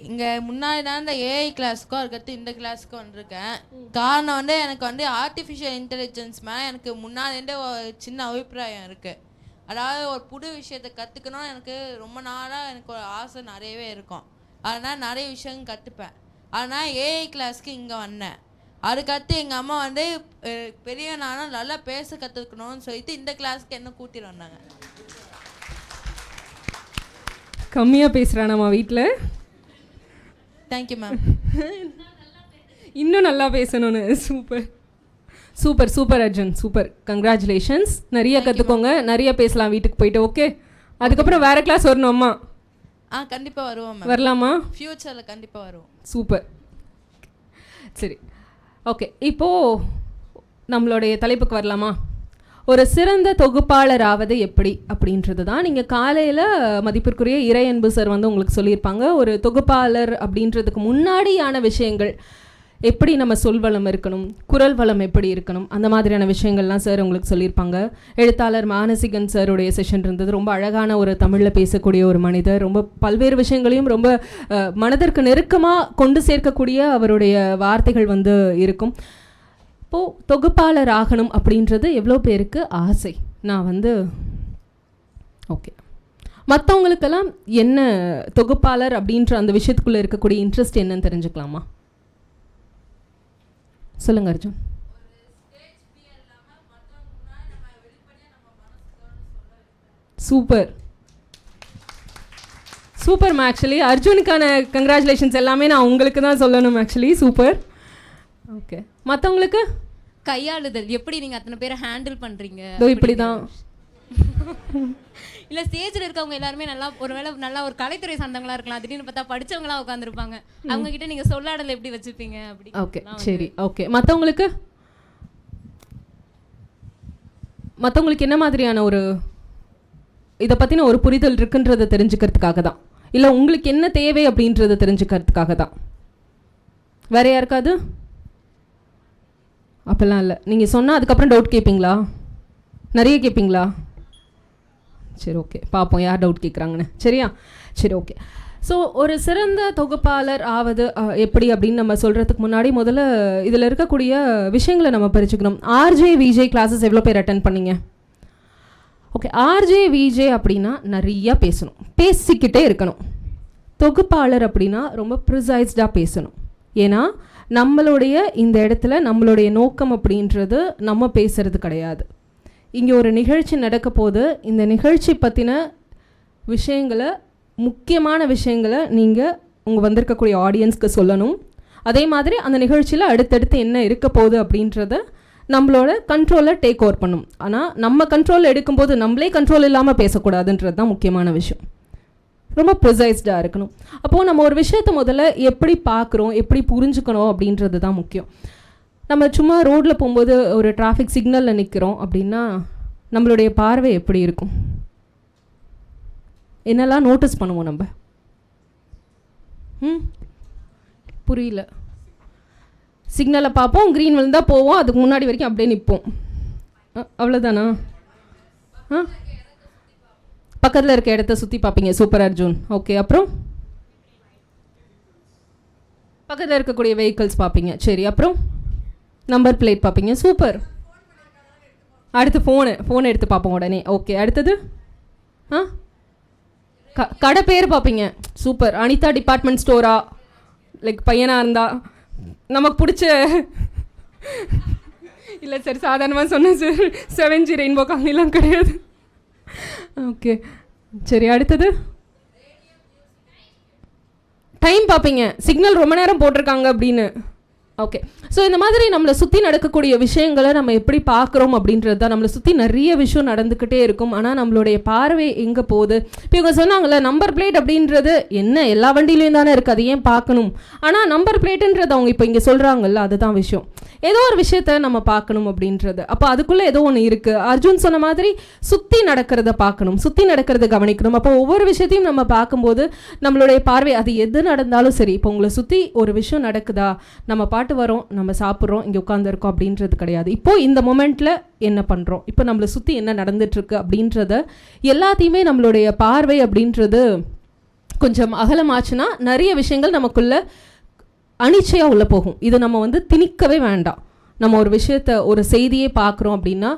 இங்கே முன்னாடி தான் இந்த ஏஐ கிளாஸுக்கும் அதுக்கடுத்து இந்த கிளாஸுக்கும் வந்திருக்கேன். காரணம் வந்து எனக்கு வந்து ஆர்டிஃபிஷியல் இன்டெலிஜென்ஸ் மேலே எனக்கு முன்னாடிருந்தே ஒரு சின்ன அபிப்பிராயம் இருக்குது. அதாவது ஒரு புது விஷயத்தை கற்றுக்கணும் எனக்கு ரொம்ப நாளாக எனக்கு ஒரு ஆசை நிறையவே இருக்கும். அதனால் நிறைய விஷயம் கற்றுப்பேன். அதனால் ஏஐ கிளாஸுக்கு இங்கே வந்தேன். அதுக்கடுத்து எங்கள் அம்மா வந்து பெரிய நானும் நல்லா பேச கற்றுக்கணும்னு சொல்லிட்டு இந்த கிளாஸுக்கு என்ன கூட்டிட்டு வந்தாங்க. கம்மியாக பேசுகிறானாம்மா வீட்டில்? Thank you ma'am. இன்னும் நல்லா பேசணும்னு. Super super super Arjun, super. Congratulations. நிறைய கற்றுக்கோங்க, நிறைய பேசலாம் வீட்டுக்கு போயிட்டு. ஓகே, அதுக்கப்புறம் வேறு கிளாஸ் வரணும் அம்மா. கண்டிப்பாக வருவோம் மேம். வரலாமா? ஃப்யூச்சரில் கண்டிப்பாக வருவோம். சூப்பர். சரி, ஓகே. இப்போது நம்மளுடைய தலைப்புக்கு வரலாமா? ஒரு சிறந்த தொகுப்பாளர் ஆவது எப்படி அப்படின்றது தான். நீங்கள் காலையில் மதிப்பிற்குரிய இறையன்பு சார் வந்து உங்களுக்கு சொல்லியிருப்பாங்க. ஒரு தொகுப்பாளர் அப்படின்றதுக்கு முன்னாடியான விஷயங்கள், எப்படி நம்ம சொல்வளம் இருக்கணும், குரல் வளம் எப்படி இருக்கணும், அந்த மாதிரியான விஷயங்கள்லாம் சார் உங்களுக்கு சொல்லியிருப்பாங்க. எழுத்தாளர் மானசிகன் சாருடைய செஷன் இருந்தது. ரொம்ப அழகான ஒரு தமிழில் பேசக்கூடிய ஒரு மனிதர், ரொம்ப பல்வேறு விஷயங்களையும் ரொம்ப மனதிற்கு நெருக்கமாக கொண்டு சேர்க்கக்கூடிய அவருடைய வார்த்தைகள் வந்து இருக்கும். இப்போது தொகுப்பாளர் ஆகணும் அப்படின்றது எவ்வளோ பேருக்கு ஆசை? நான் வந்து ஓகே, மற்றவங்களுக்கெல்லாம் என்ன தொகுப்பாளர் அப்படின்ற அந்த விஷயத்துக்குள்ளே இருக்கக்கூடிய இன்ட்ரெஸ்ட் என்னன்னு தெரிஞ்சுக்கலாமா? சொல்லுங்க அர்ஜுன். Super super. ஆக்சுவலி அர்ஜுனுக்கான கங்க்ராச்சுலேஷன்ஸ் எல்லாமே நான் உங்களுக்கு தான் சொல்லணும். Actually super. ஓகே, மற்றவங்களுக்கு கையாளுதல், எப்படி நீங்கள் அத்தனை பேரை ஹேண்டில் பண்ணுறீங்க? இப்படி தான் இல்லை, ஸ்டேஜில் இருக்கவங்க எல்லாருமே நல்லா ஒருவேளை நல்லா ஒரு கலைத்துறை சார்ந்தவங்களா இருக்கலாம், திடீர்னு பார்த்தா படித்தவங்களா உட்காந்துருப்பாங்க. அவங்க கிட்ட நீங்கள் சொல்லாடல் எப்படி வச்சுப்பீங்க அப்படி? ஓகே, சரி, ஓகே. மற்றவங்களுக்கு என்ன மாதிரியான ஒரு இதை பற்றின ஒரு புரிதல் இருக்குன்றதை தெரிஞ்சுக்கிறதுக்காக தான், இல்லை உங்களுக்கு என்ன தேவை அப்படின்றத தெரிஞ்சுக்கிறதுக்காக தான்? வேற யாருக்காது? அப்போல்லாம் இல்லை. நீங்கள் சொன்னால் அதுக்கப்புறம் டவுட் கேட்பீங்களா? நிறைய கேட்பீங்களா? சரி, ஓகே, பார்ப்போம் யார் டவுட் கேட்குறாங்கன்னு. சரியா? சரி, ஓகே. ஸோ ஒரு சிறந்த தொகுப்பாளர் ஆவது எப்படி அப்படின்னு நம்ம சொல்கிறதுக்கு முன்னாடி முதல்ல இதில் இருக்கக்கூடிய விஷயங்களை நம்ம பரிச்சுக்கணும். ஆர்ஜே விஜே கிளாஸஸ் எவ்வளோ பேர் அட்டென்ட் பண்ணீங்க? ஓகே, ஆர்ஜே விஜே அப்படின்னா நிறையா பேசணும், பேசிக்கிட்டே இருக்கணும். தொகுப்பாளர் அப்படின்னா ரொம்ப ப்ரிசைஸ்டாக பேசணும். ஏன்னா நம்மளுடைய இந்த இடத்துல நம்மளுடைய நோக்கம் அப்படின்றது நம்ம பேசுகிறது கிடையாது. இங்கே ஒரு நிகழ்ச்சி நடக்க போது இந்த நிகழ்ச்சி பற்றின விஷயங்களை, முக்கியமான விஷயங்களை நீங்கள் உங்கள் வந்திருக்கக்கூடிய ஆடியன்ஸ்க்கு சொல்லணும். அதே மாதிரி அந்த நிகழ்ச்சியில் அடுத்தடுத்து என்ன இருக்க போகுது அப்படின்றத நம்மளோட கண்ட்ரோலில் டேக் ஓவர் பண்ணும். ஆனால் நம்ம கண்ட்ரோலில் எடுக்கும்போது நம்மளே கண்ட்ரோல் இல்லாமல் பேசக்கூடாதுன்றது தான் முக்கியமான விஷயம். ரொம்ப ப்ரிசைஸ்டாக இருக்கணும். அப்போது நம்ம ஒரு விஷயத்தை முதல்ல எப்படி பார்க்குறோம், எப்படி புரிஞ்சுக்கணும் அப்படின்றது தான் முக்கியம். நம்ம சும்மா ரோட்டில் போகும்போது ஒரு டிராஃபிக் சிக்னலில் நிற்கிறோம் அப்படின்னா நம்மளுடைய பார்வை எப்படி இருக்கும்? என்னெல்லாம் நோட்டீஸ் பண்ணுவோம் நம்ம? புரியல. சிக்னலை பார்ப்போம், க்ரீன் விழுந்தால் போவோம், அதுக்கு முன்னாடி வரைக்கும் அப்படியே நிற்போம். அவ்வளோதானா? பக்கத்தில் இருக்க இடத்த சுற்றி பார்ப்பீங்க. சூப்பர் அர்ஜுன். ஓகே, அப்புறம் பக்கத்தில் இருக்கக்கூடிய வெஹிக்கிள்ஸ் பார்ப்பீங்க. சரி, அப்புறம் நம்பர் பிளேட் பார்ப்பீங்க. சூப்பர். அடுத்து ஃபோனை எடுத்து பார்ப்போம் உடனே. ஓகே, அடுத்தது கடை பேர் பார்ப்பீங்க. சூப்பர். அனிதா டிபார்ட்மெண்ட் ஸ்டோரா, லைக் பையனாக இருந்தால் நமக்கு பிடிச்ச, இல்லை சார் சாதாரணமாக சொன்னேன் சார், 7G ரெயின்போ காலனிலாம் கிடையாது. ஓகே, சரி, அடுத்தது டைம் பார்ப்பீங்க, சிக்னல் ரொம்ப நேரம் போட்டிருக்காங்க அப்படின்னு. ஓகே, ஸோ இந்த மாதிரி நம்மளை சுற்றி நடக்கக்கூடிய விஷயங்களை நம்ம எப்படி பார்க்குறோம் அப்படின்றது தான். நம்மளை சுற்றி நிறைய விஷயம் நடந்துக்கிட்டே இருக்கும். ஆனால் நம்மளுடைய பார்வை எங்கே போகுது? இப்போ இவங்க சொன்னாங்கள்ல நம்பர் பிளேட் அப்படின்றது என்ன, எல்லா வண்டியிலையும் தானே இருக்குது, அது ஏன் பார்க்கணும்? ஆனால் நம்பர் பிளேட்டுன்றது அவங்க இப்போ இங்கே சொல்கிறாங்கல்ல, அதுதான் விஷயம். ஏதோ ஒரு விஷயத்த நம்ம பார்க்கணும் அப்படின்றது. அப்போ அதுக்குள்ளே ஏதோ ஒன்று இருக்குது. அர்ஜுன் சொன்ன மாதிரி சுற்றி நடக்கிறத பார்க்கணும், சுற்றி நடக்கிறத கவனிக்கணும். அப்போ ஒவ்வொரு விஷயத்தையும் நம்ம பார்க்கும்போது நம்மளுடைய பார்வை, அது எது நடந்தாலும் சரி, இப்போ உங்களை சுற்றி ஒரு விஷயம் நடக்குதா, நம்ம பாட்டு வரோம், நம்ம சாப்பிட்றோம், இங்கே உட்காந்துருக்கோம் அப்படின்றது கிடையாது. இப்போது இந்த மொமெண்ட்டில் என்ன பண்ணுறோம், இப்போ நம்மளை சுற்றி என்ன நடந்துட்டுருக்கு அப்படின்றத எல்லாத்தையுமே நம்மளுடைய பார்வை அப்படின்றது கொஞ்சம் அகலமாச்சுன்னா நிறைய விஷயங்கள் நமக்குள்ளே அனிச்சையாக உள்ளே போகும். இது நம்ம வந்து திணிக்கவே வேண்டாம். நம்ம ஒரு விஷயத்தை, ஒரு செய்தியே பார்க்குறோம் அப்படின்னா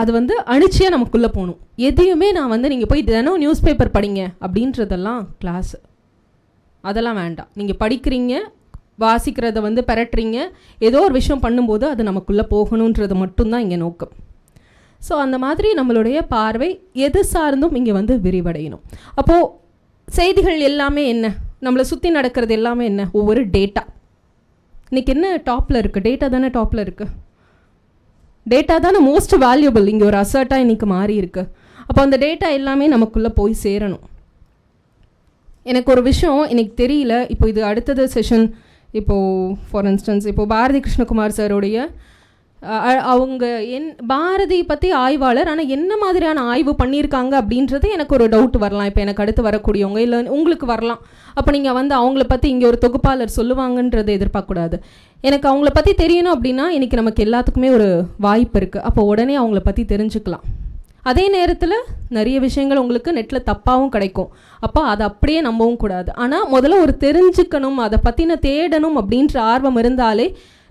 அது வந்து அனிச்சையாக நமக்குள்ளே போகணும். எதையுமே நான் வந்து நீங்கள் போய் தினம் நியூஸ் பேப்பர் படிங்க அப்படின்றதெல்லாம் கிளாஸு, அதெல்லாம் வேண்டாம். நீங்கள் படிக்கிறீங்க, வாசிக்கிறத வந்து பெறட்டுறீங்க, ஏதோ ஒரு விஷயம் பண்ணும்போது அது நமக்குள்ளே போகணுன்றது மட்டும்தான் இங்கே நோக்கம். ஸோ அந்த மாதிரி நம்மளுடைய பார்வை எது சார்ந்தும் இங்கே வந்து விரிவடையணும். அப்போது செய்திகள் எல்லாமே என்ன, நம்மளை சுற்றி நடக்கிறது எல்லாமே என்ன, ஒவ்வொரு டேட்டா. இன்றைக்கி என்ன டாப்பில் இருக்குது? டேட்டா தானே டாப்பில் இருக்குது. டேட்டா தானே மோஸ்ட் வேல்யூபிள். இங்கே ஒரு அசர்ட்டாக இன்றைக்கி மாறி இருக்குது. அப்போ அந்த டேட்டா எல்லாமே நமக்குள்ளே போய் சேரணும். எனக்கு ஒரு விஷயம் எனக்கு தெரியல. இப்போ இது அடுத்தது செஷன், இப்போது ஃபார் இன்ஸ்டன்ஸ் இப்போது பாரதி கிருஷ்ணகுமார் சாருடைய அவங்க பாரதி பற்றி ஆய்வாளர், ஆனால் என்ன மாதிரியான ஆய்வு பண்ணியிருக்காங்க அப்படின்றது எனக்கு ஒரு டவுட் வரலாம். இப்போ எனக்கு அடுத்து வரக்கூடியவங்க இல்லை உங்களுக்கு வரலாம். அப்போ நீங்கள் வந்து அவங்கள பற்றி இங்கே ஒரு தொகுப்பாளர் சொல்லுவாங்கன்றதை எதிர்பார்க்கக்கூடாது. எனக்கு அவங்கள பற்றி தெரியணும் அப்படின்னா இன்றைக்கி நமக்கு எல்லாத்துக்குமே ஒரு வாய்ப்பு இருக்குது. அப்போ உடனே அவங்கள பற்றி தெரிஞ்சுக்கலாம். அதே நேரத்தில் நிறைய விஷயங்கள் உங்களுக்கு நெட்டில் தப்பாகவும் கிடைக்கும். அப்போ அதை அப்படியே நம்பவும் கூடாது. ஆனால் முதல்ல ஒரு தெரிஞ்சுக்கணும், அதை பற்றின தேடணும் அப்படின்ற ஆர்வம் இருந்தாலே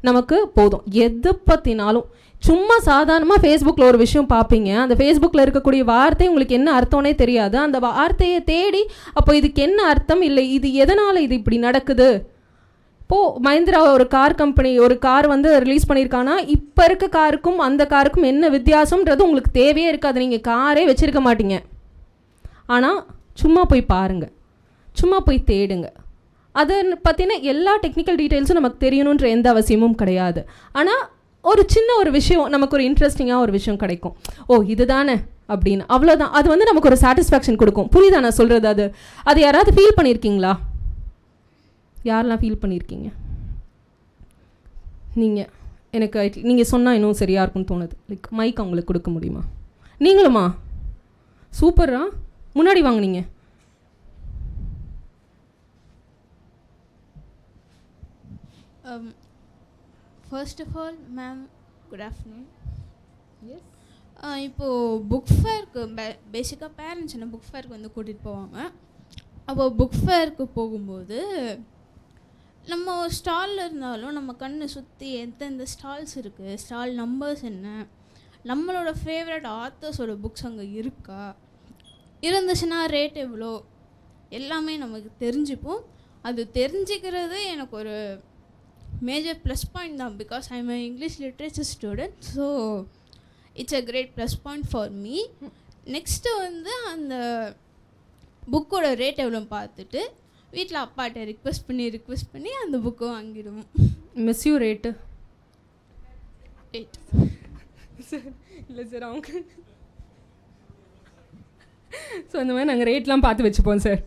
நமக்கு போதும். எதை பற்றினாலும் சும்மா சாதாரணமாக ஃபேஸ்புக்கில் ஒரு விஷயம் பார்ப்பீங்க, அந்த ஃபேஸ்புக்கில் இருக்கக்கூடிய வார்த்தை உங்களுக்கு என்ன அர்த்தம்னே தெரியாது. அந்த வார்த்தையை தேடி அப்போ இதுக்கு என்ன அர்த்தம், இல்லை இது எதனால் இது இப்படி நடக்குது. இப்போது மஹிந்திரா ஒரு கார் கம்பெனி ஒரு கார் வந்து ரிலீஸ் பண்ணியிருக்காங்கன்னா இப்போ இருக்க காருக்கும் அந்த காருக்கும் என்ன வித்தியாசம்ன்றது உங்களுக்கு தேவையே இருக்காது. நீங்கள் காரே வச்சுருக்க மாட்டீங்க. ஆனால் சும்மா போய் பாருங்கள், சும்மா போய் தேடுங்க. அதை பற்றின எல்லா டெக்னிக்கல் டீட்டெயில்ஸும் நமக்கு தெரியணுன்ற எந்த அவசியமும் கிடையாது. ஆனால் ஒரு சின்ன ஒரு விஷயம் நமக்கு ஒரு இன்ட்ரெஸ்டிங்காக ஒரு விஷயம் கிடைக்கும். ஓ இதுதானே அப்படின்னு, அவ்வளோதான். அது வந்து நமக்கு ஒரு சாட்டிஸ்ஃபேக்ஷன் கொடுக்கும். புரியுதா நான் சொல்கிறது? அது யாராவது ஃபீல் பண்ணியிருக்கீங்களா? யாரெல்லாம் ஃபீல் பண்ணியிருக்கீங்க? நீங்கள் எனக்கு நீங்கள் சொன்னால் இன்னும் சரியாக இருக்கும்னு தோணுது. லைக் மைக் அவங்களுக்கு கொடுக்க முடியுமா? நீங்களுமா? சூப்பரா, முன்னாடி வாங்க. நீங்கள் first of all ma'am, good afternoon. Yes, இப்போது புக் ஃபேருக்கு பேசிக்காக பேரண்ட்ஸ் என்ன புக் ஃபேருக்கு வந்து கூட்டிகிட்டு போவாங்க. அப்போது புக் ஃபேருக்கு போகும்போது நம்ம ஸ்டாலில் இருந்தாலும் நம்ம கண்ணை சுற்றி எந்தெந்த ஸ்டால்ஸ் இருக்குது, ஸ்டால் நம்பர்ஸ் என்ன, நம்மளோட ஃபேவரட் ஆத்தர்ஸோட புக்ஸ் அங்கே இருக்கா, இருந்துச்சுன்னா ரேட் எவ்வளோ, எல்லாமே நமக்கு தெரிஞ்சுப்போம். அது தெரிஞ்சுக்கிறது எனக்கு ஒரு மேஜர் ப்ளஸ் பாயிண்ட் தான். Because I am an English literature student, so it's a great plus point for me. Next வந்து அந்த புக்கோட ரேட் எவ்வளோ பார்த்துட்டு வீட்டில் அப்பாட்ட ரிக்வெஸ்ட் பண்ணி அந்த புக்கை வாங்கிடுவோம். மிஸ்யூ ரேட்டு சார் இல்லை சார் அவங்க ஸோ அந்த மாதிரி நாங்கள் ரேட்லாம் பார்த்து வச்சுப்போம் சார்.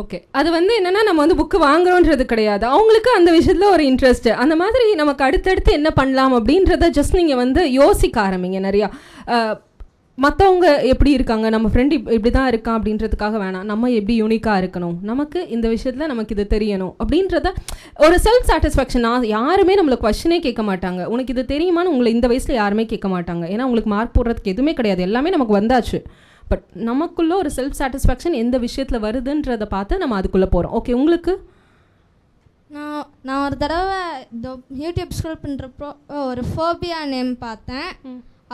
ஓகே, அது வந்து என்னென்னா நம்ம வந்து புக்கு வாங்குறோன்றது கிடையாது, அவங்களுக்கு அந்த விஷயத்தில் ஒரு இன்ட்ரெஸ்ட்டு. அந்த மாதிரி நமக்கு அடுத்தடுத்து என்ன பண்ணலாம் அப்படின்றத ஜஸ்ட் நீங்கள் வந்து யோசிக்க ஆரம்பிங்க நிறையா. மற்றவங்க எப்படி இருக்காங்க, நம்ம ஃப்ரெண்டு இப்படி தான் இருக்கான் அப்படின்றதுக்காக வேணாம், நம்ம எப்படி யூனிக்காக இருக்கணும், நமக்கு இந்த விஷயத்தில் நமக்கு இது தெரியணும் அப்படின்றத ஒரு செல்ஃப் சாட்டிஸ்ஃபேக்ஷன். யாருமே நம்மளை கொஸ்டினே கேட்க மாட்டாங்க. உனக்கு இது தெரியுமான்னு உங்களை இந்த வயசில் யாருமே கேட்க மாட்டாங்க. ஏன்னா உங்களுக்கு மார்க் போடுறதுக்கு எதுவுமே கிடையாது, எல்லாமே நமக்கு வந்தாச்சு. பட் நமக்குள்ளே ஒரு செல்ஃப் சாட்டிஸ்ஃபேக்ஷன் எந்த விஷயத்தில் வருதுன்றதை பார்த்து நம்ம அதுக்குள்ளே போகிறோம். ஓகே, உங்களுக்கு நான் ஒரு தடவை இந்த யூடியூப் ஸ்க்ரோல் பண்ணுறப்போ ஒரு ஃபோபியா நேம் பார்த்தேன்.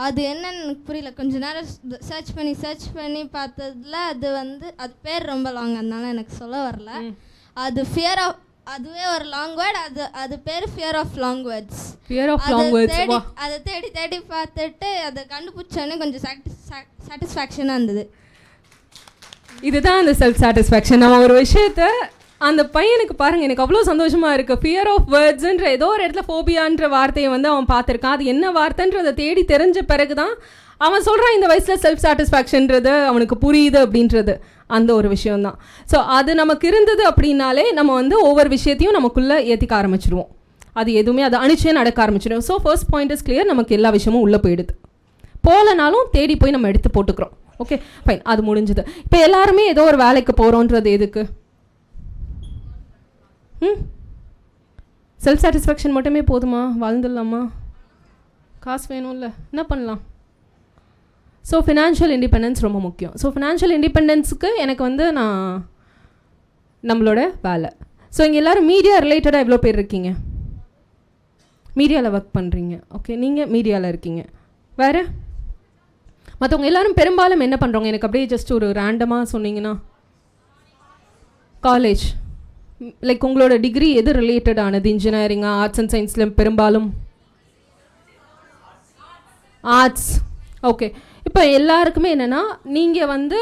அது என்னன்னு எனக்கு புரியல. கொஞ்ச நேரம் சர்ச் பண்ணி பார்த்ததுல அது வந்து அது பேர் ரொம்ப லாங், அதனால எனக்கு சொல்ல வரல. அது ஃபியர் ஆஃப், அதுவே ஒரு லாங் வேர்ட். அது பேர் ஃபியர் ஆஃப் லாங் வேர்ட்ஸ். அதை தேடி பார்த்துட்டு அதை கண்டுபிடிச்சோன்னே கொஞ்சம் சாட்டிஸ்ஃபேக்ஷனாக இருந்தது. இதுதான் அந்த செல்ஃப் சாட்டிஸ்ஃபேக்ஷன். நம்ம ஒரு விஷயத்த அந்த பையனுக்கு பாருங்கள், எனக்கு அவ்வளோ சந்தோஷமாக இருக்குது. ஃபியர் ஆஃப் வேர்ட்ஸுன்ற ஏதோ ஒரு இடத்துல ஃபோபியான்ற வார்த்தையை வந்து அவன் பார்த்துருக்கான். அது என்ன வார்த்தைன்றதை தேடி தெரிஞ்ச பிறகு தான் அவன் சொல்கிறான் இந்த வயசில் செல்ஃப் சாட்டிஸ்ஃபேக்ஷன்றது அவனுக்கு புரியுது அப்படின்றது. அந்த ஒரு விஷயந்தான். ஸோ அது நமக்கு இருந்தது அப்படின்னாலே நம்ம வந்து ஒவ்வொரு விஷயத்தையும் நமக்குள்ளே ஏற்றிக்க ஆரம்பிச்சிடுவோம். அது எதுவுமே அது அணிச்சே நடக்க ஆரம்பிச்சிடும். So first point is clear, நமக்கு எல்லா விஷயமும் உள்ளே போயிடுது. போகலனாலும் தேடி போய் நம்ம எடுத்து போட்டுக்கிறோம். ஓகே ஃபைன், அது முடிஞ்சுது. இப்போ எல்லாருமே ஏதோ ஒரு வேலைக்கு போகிறோன்றது எதுக்கு? செல்ஃப் சாட்டிஸ்ஃபேக்ஷன் மட்டுமே போதுமா? வாழ்ந்துடலாமா? காசு வேணும்ல, என்ன பண்ணலாம்? ஸோ ஃபினான்ஷியல் இண்டிபெண்டன்ஸ் ரொம்ப முக்கியம். ஸோ ஃபினான்ஷியல் இண்டிபெண்டன்ஸுக்கு எனக்கு வந்து நம்மளோட வேலை. ஸோ இங்கே எல்லோரும் மீடியா ரிலேட்டடாக எவ்வளோ பேர் இருக்கீங்க? மீடியாவில் ஒர்க் பண்ணுறீங்க. ஓகே, நீங்கள் மீடியாவில் இருக்கீங்க. வேறு மற்றவங்க எல்லோரும் பெரும்பாலும் என்ன பண்ணுறவங்க? எனக்கு அப்படியே ஜஸ்ட் ஒரு ரேண்டமாக சொன்னீங்கன்னா, காலேஜ் லைக் உங்களோட டிகிரி எது ரிலேட்டடானது? இன்ஜினியரிங்கா, ஆர்ட்ஸ் அண்ட் சயின்ஸில்? பெரும்பாலும் ஆர்ட்ஸ். ஓகே, இப்போ எல்லாருக்குமே என்னென்னா நீங்கள் வந்து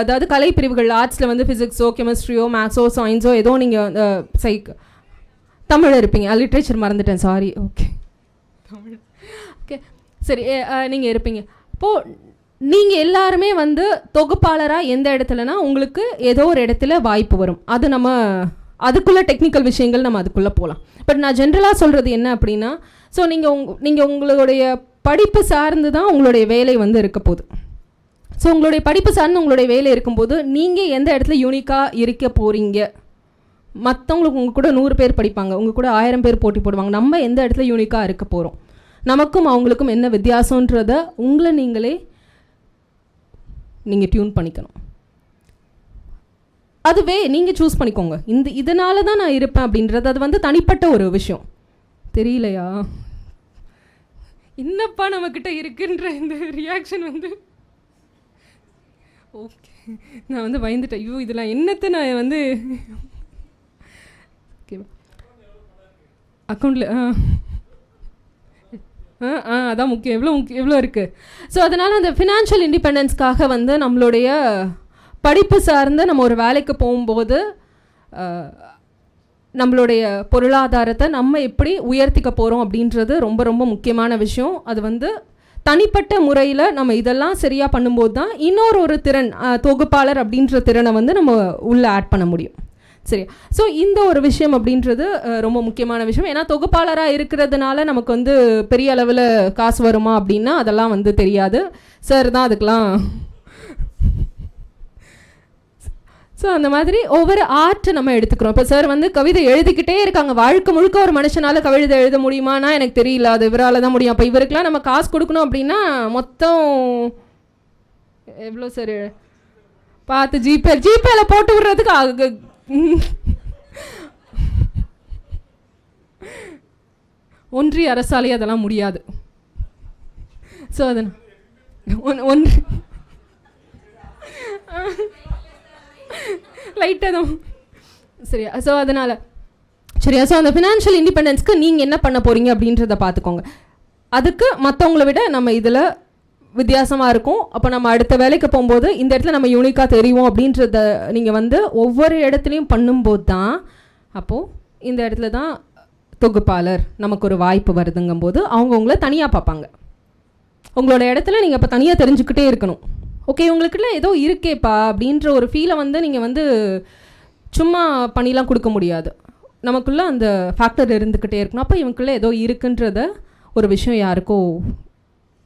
அதாவது கலை பிரிவுகள் ஆர்ட்ஸில் வந்து ஃபிசிக்ஸோ கெமிஸ்ட்ரியோ மேக்ஸோ சயின்ஸோ ஏதோ நீங்கள் தமிழ் இருப்பீங்க. லிட்ரேச்சர் மறந்துட்டேன், சாரி. ஓகே தமிழ். ஓகே சரி, நீங்கள் இருப்பீங்க. இப்போது நீங்கள் எல்லாருமே வந்து தொகுப்பாளராக எந்த இடத்துலனா உங்களுக்கு ஏதோ ஒரு இடத்துல வாய்ப்பு வரும். அது நம்ம அதுக்குள்ளே டெக்னிக்கல் விஷயங்கள் நம்ம அதுக்குள்ளே போகலாம். பட் நான் ஜென்ரலாக சொல்கிறது என்ன அப்படின்னா, ஸோ நீங்கள் உங்களுடைய படிப்பு சார்ந்து தான் உங்களுடைய வேலை வந்து இருக்க போகுது. ஸோ உங்களுடைய படிப்பு சார்ந்து உங்களுடைய வேலை இருக்கும்போது நீங்கள் எந்த இடத்துல யூனிக்காக இருக்க போகிறீங்க. மற்றவங்களுக்கு உங்கள் கூட 100 பேர் படிப்பாங்க, உங்கள் கூட 1000 பேர் போட்டி போடுவாங்க. நம்ம எந்த இடத்துல யூனிக்காக இருக்க போகிறோம், நமக்கும் அவங்களுக்கும் என்ன வித்தியாசன்றதை உங்களை நீங்கள் டியூன் பண்ணிக்கணும். அதுவே நீங்கள் சூஸ் பண்ணிக்கோங்க. இதனால தான் நான் இருப்பேன் அப்படின்றது அது வந்து தனிப்பட்ட ஒரு விஷயம். தெரியலையா என்னப்பா நம்மக்கிட்ட இருக்குன்ற இந்த ரியாக்ஷன் வந்து ஓகே, நான் வந்து பயந்துட்டேன். ஐயோ இதெல்லாம் என்னத்தை நான் வந்து ஓகேவா அக்கௌண்ட்டில் அதான் முக்கியம். எவ்வளோ இருக்குது. ஸோ அதனால் அந்த ஃபினான்ஷியல் இண்டிபெண்டன்ஸ்க்காக வந்து நம்மளுடைய படிப்பு சார்ந்து நம்ம ஒரு வேலைக்கு போகும்போது நம்மளுடைய பொருளாதாரத்தை நம்ம எப்படி உயர்த்திக்க போகிறோம் அப்படின்றது ரொம்ப ரொம்ப முக்கியமான விஷயம். அது வந்து தனிப்பட்ட முறையில் நம்ம இதெல்லாம் சரியாக பண்ணும்போது தான் இன்னொரு திறன் தொகுப்பாளர் அப்படின்ற திறனை வந்து நம்ம உள்ளே ஆட் பண்ண முடியும். சரி, ஸோ இந்த ஒரு விஷயம் அப்படின்றது ரொம்ப முக்கியமான விஷயம். ஏன்னா தொகுப்பாளராக இருக்கிறதுனால நமக்கு வந்து பெரிய அளவில் காசு வருமா அப்படின்னா அதெல்லாம் வந்து தெரியாது. சார் தான் அதுக்கெலாம். ஸோ அந்த மாதிரி ஒவ்வொரு ஆர்ட்டை நம்ம எடுத்துக்கிறோம். இப்போ சார் வந்து கவிதை எழுதிக்கிட்டே இருக்காங்க. வாழ்க்கை முழுக்க ஒரு மனுஷனால் கவிதை எழுத முடியுமானா எனக்கு தெரியல, அது இவரால் தான் முடியும். அப்போ இவருக்கெலாம் நம்ம காசு கொடுக்கணும் அப்படின்னா மொத்தம் எவ்வளோ சார் பார்த்து ஜிபேல போட்டு விடுறதுக்கு ஒன்றிய அரசாலே அதெல்லாம் முடியாது. ஸோ அதனால் ஒன்று லைட்டாக தான் சரியா. ஸோ அதனால் சரியா. ஸோ அந்த ஃபினான்ஷியல் இண்டிபெண்டன்ஸ்க்கு நீங்கள் என்ன பண்ண போகிறீங்க அப்படின்றத பார்த்துக்கோங்க. அதுக்கு மற்றவங்கள விட நம்ம இதில் வித்தியாசமாக இருக்கும். அப்போ நம்ம அடுத்த வேலைக்கு போகும்போது இந்த இடத்துல நம்ம யூனிக்காக தெரியும் அப்படின்றத நீங்கள் வந்து ஒவ்வொரு இடத்துலையும் பண்ணும்போது தான் அப்போது இந்த இடத்துல தான் தொகுப்பாளர் நமக்கு ஒரு வாய்ப்பு வருதுங்கும்போது அவங்கவுங்கள தனியாக பார்ப்பாங்க. உங்களோட இடத்துல நீங்கள் இப்போ தனியாக தெரிஞ்சுக்கிட்டே இருக்கணும். ஓகே உங்களுக்குள்ள ஏதோ இருக்கேப்பா அப்படின்ற ஒரு ஃபீலை வந்து நீங்கள் வந்து சும்மா பண்ணிலாம் கொடுக்க முடியாது. நமக்குள்ளே அந்த ஃபேக்டர் இருந்துக்கிட்டே இருக்கணும். அப்போ இவங்களுக்குள்ளே ஏதோ இருக்குன்றத ஒரு விஷயம் யாருக்கோ